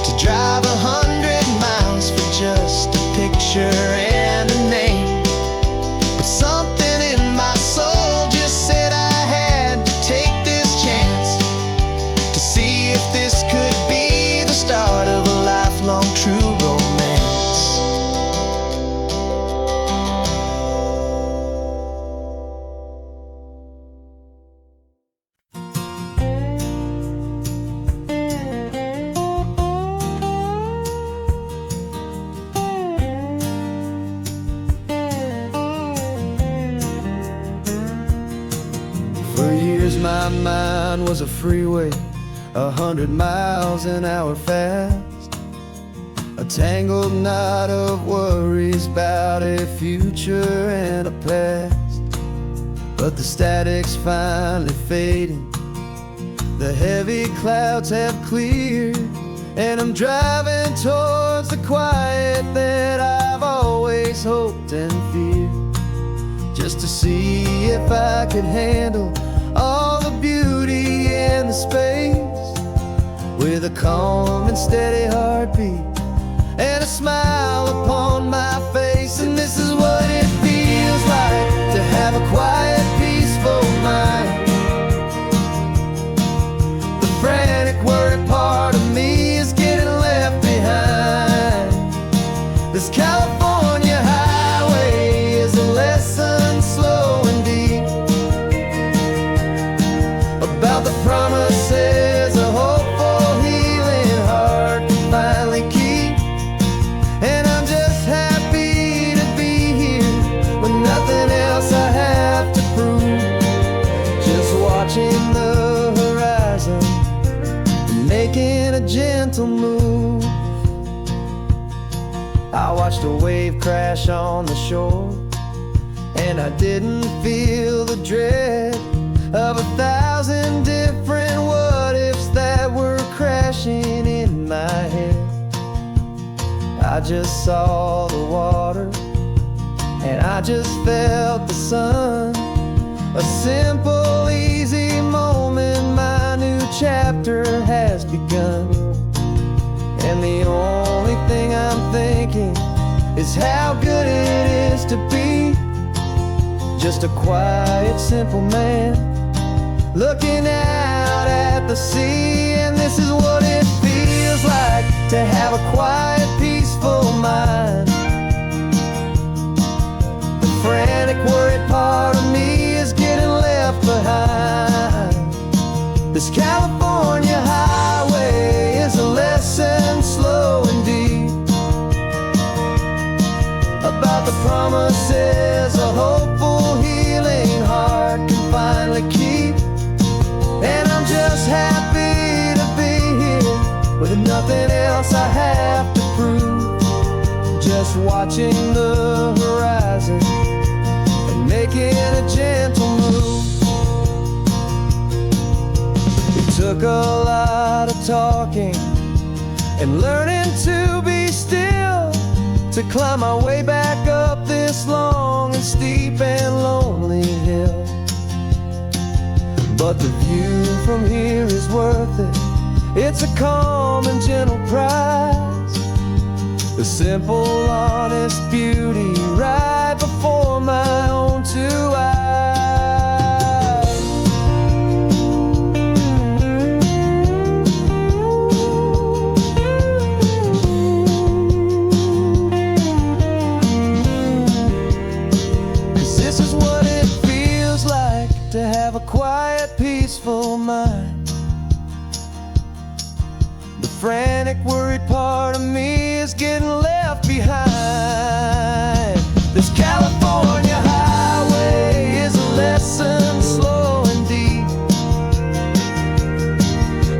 to drive 100 miles for just a picture and a name. But something my mind was a freeway, 100 miles an hour fast, a tangled knot of worries about a future and a past. But the static's finally fading, the heavy clouds have cleared, and I'm driving towards the quiet that I've always hoped and feared, just to see if I could handle all the beauty and the space, with a calm and steady heartbeat and a smile upon my face. And this is what it feels like to have a quiet, peaceful mind. The frantic, worried part of me is getting left behind. This California highway is a lesson slow and deep about the promises a hopeful, healing heart can finally keep. And I'm just happy to be here with nothing else I have to prove, just watching the horizon, making a gentle move. I watched a wave crash on the shore, and I didn't feel the dread of 1,000 different what-ifs that were crashing in my head. I just saw the water, and I just felt the sun. A simple, easy moment, my new chapter has begun. And the only thing I'm thinking is how good it is to be just a quiet, simple man looking out at the sea. And this is what it feels like to have a quiet, peaceful mind. The frantic, worried part of me is getting left behind. This California highway is a lesson slow and deep about the promises a hopeful, healing heart can finally keep. And I'm just happy to be here with nothing else I have to prove, just watching the horizon and making a gentle move. It took a lot of talking and learning to be still to climb my way back up this long and steep and lonely hill. But the view from here is worth it. It's a calm and gentle prize, the simple, honest beauty right before my own two eyes. To have a quiet, peaceful mind. The frantic, worried part of me is getting left behind. This California highway is a lesson slow and deep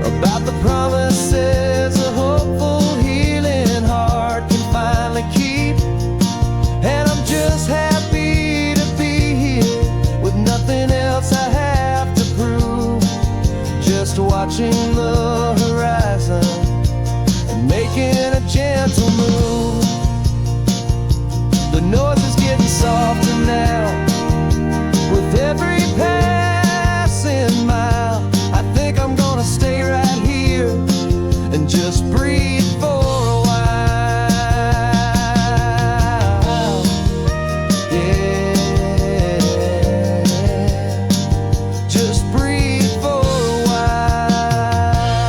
about the promises a hopeful, healing heart can finally keep. And I'm just happy to be here with nothing else I have to prove, just watching the horizon and making a gentle move. The noise is getting softer now with every passing mile. I think I'm gonna stay right here and just breathe for a while. Yeah, just breathe for a while.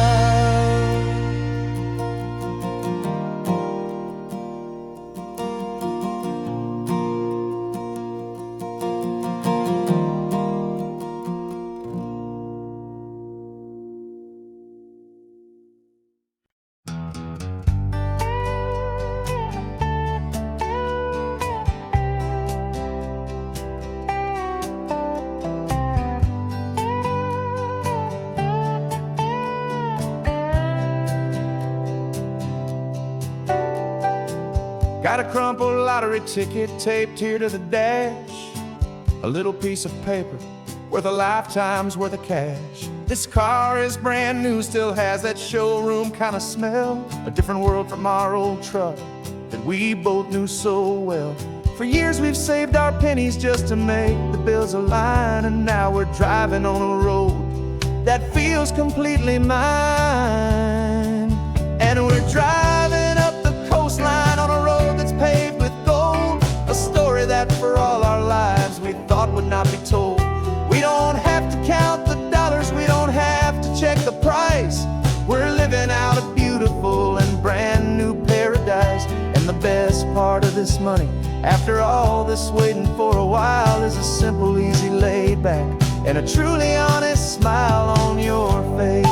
Got a crumpled lottery ticket taped here to the dash, a little piece of paper worth a lifetime's worth of cash. This car is brand new, still has that showroom kind of smell, a different world from our old truck that we both knew so well. For years we've saved our pennies just to make the bills align, and now we're driving on a road that feels completely mine. And we're driving up the coastline on a road that's paved with gold, a story that for all our lives we thought would not be told. We don't have to count the dollars, we don't have to check the price. We're living out a beautiful and brand new paradise. And the best part of this money, after all this waiting for a while, is a simple, easy, laid back, and a truly honest smile on your face.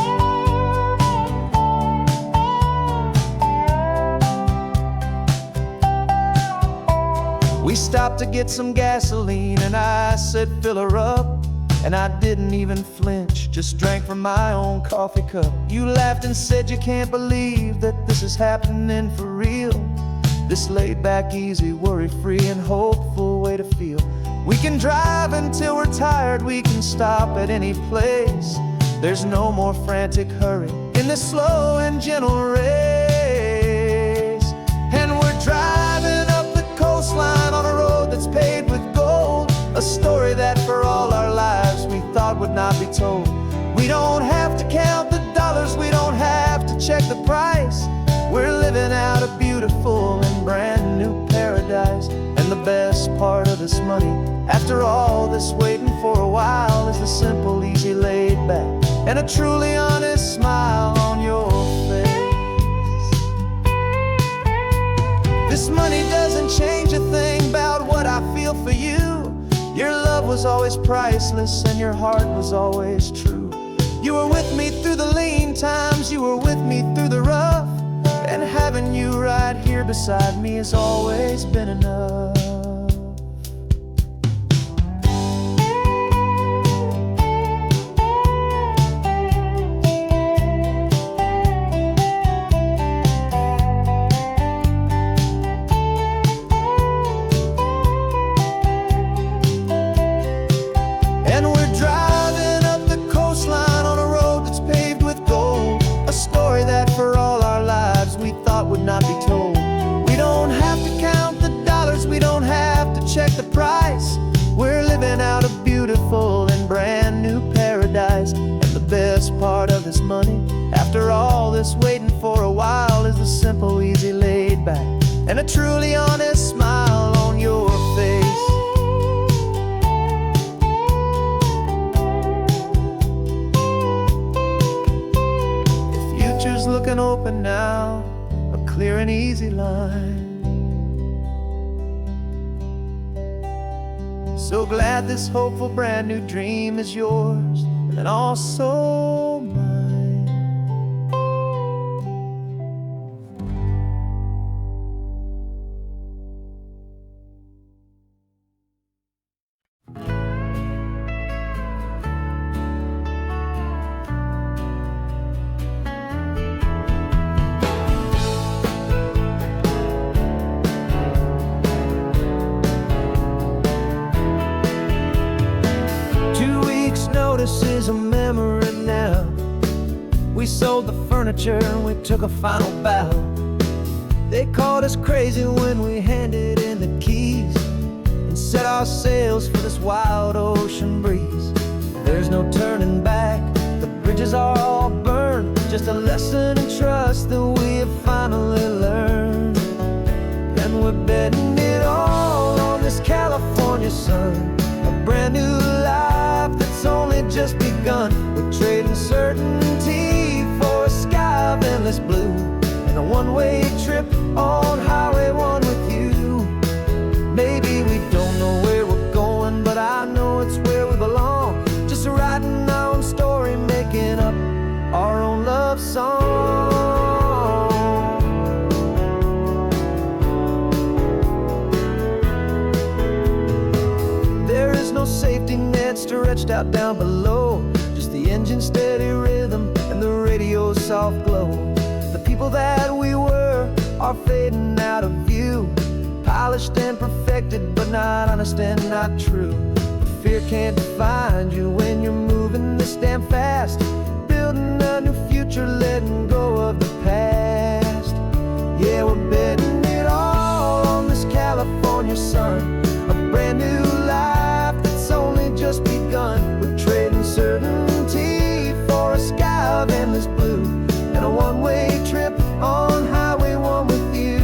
We stopped to get some gasoline, and I said, fill her up. And I didn't even flinch, just drank from my own coffee cup. You laughed and said you can't believe that this is happening for real. This laid back, easy, worry-free and hopeful way to feel. We can drive until we're tired, we can stop at any place. There's no more frantic hurry in this slow and gentle race. And we're driving up the coastline on a road that's paved with gold, a story that for all our lives we thought would not be told. We don't have to count the dollars, we don't have to check the price. We're living out a beautiful and brand new paradise. And the best part of this money, after all this waiting for a while, is the simple, easy, laid back, and a truly honest smile on your face. This money doesn't change a thing about what I feel for you. Your love was always priceless and your heart was always true. You were with me through the lean times, you were with me through the rough, and having you right here beside me has always been enough. Would not be told. We don't have to count the dollars, we don't have to check the price. We're living out a beautiful and brand new paradise. And the best part of this money, after all this waiting for a while, is the simple, easy, laid back, and a truly honest smile on your face. The future's looking open now, clear and easy line. So glad this hopeful brand new dream is yours and also mine. This is a memory now. We sold the furniture and we took a final bow. They called us crazy when we handed in the keys and set our sails for this wild ocean breeze. There's no turning back, the bridges are all burned, just a lesson in trust that we have finally learned. And we're betting it all on this California sun, a brand new life that's only just begun. We're trading certainty for a sky of endless blue, and a one-way trip on Highway 1 with you. Maybe we don't know where we're going, but I know it's where we belong. Just writing our own story, making up our own love song. There is no safety net stretched out down below, just the engine's steady rhythm and the radio's soft glow. The people that we were are fading out of view, polished and perfected, but not honest and not true. Fear can't define you when you're moving this damn fast, building a new future, letting go of the past. Yeah, we're betting it all on this California sun, a brand new life that's only just begun. We're trading certainty for a sky of endless blue, and a one-way trip on Highway 1 with you.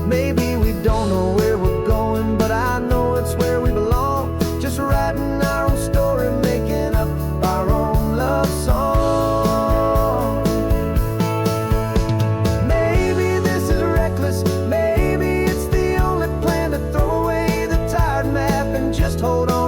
Maybe we don't know where we're going, but I know it's where we belong. Just writing our own story, making up our own love song. Maybe this is reckless, maybe it's the only plan to throw away the tired map and just hold on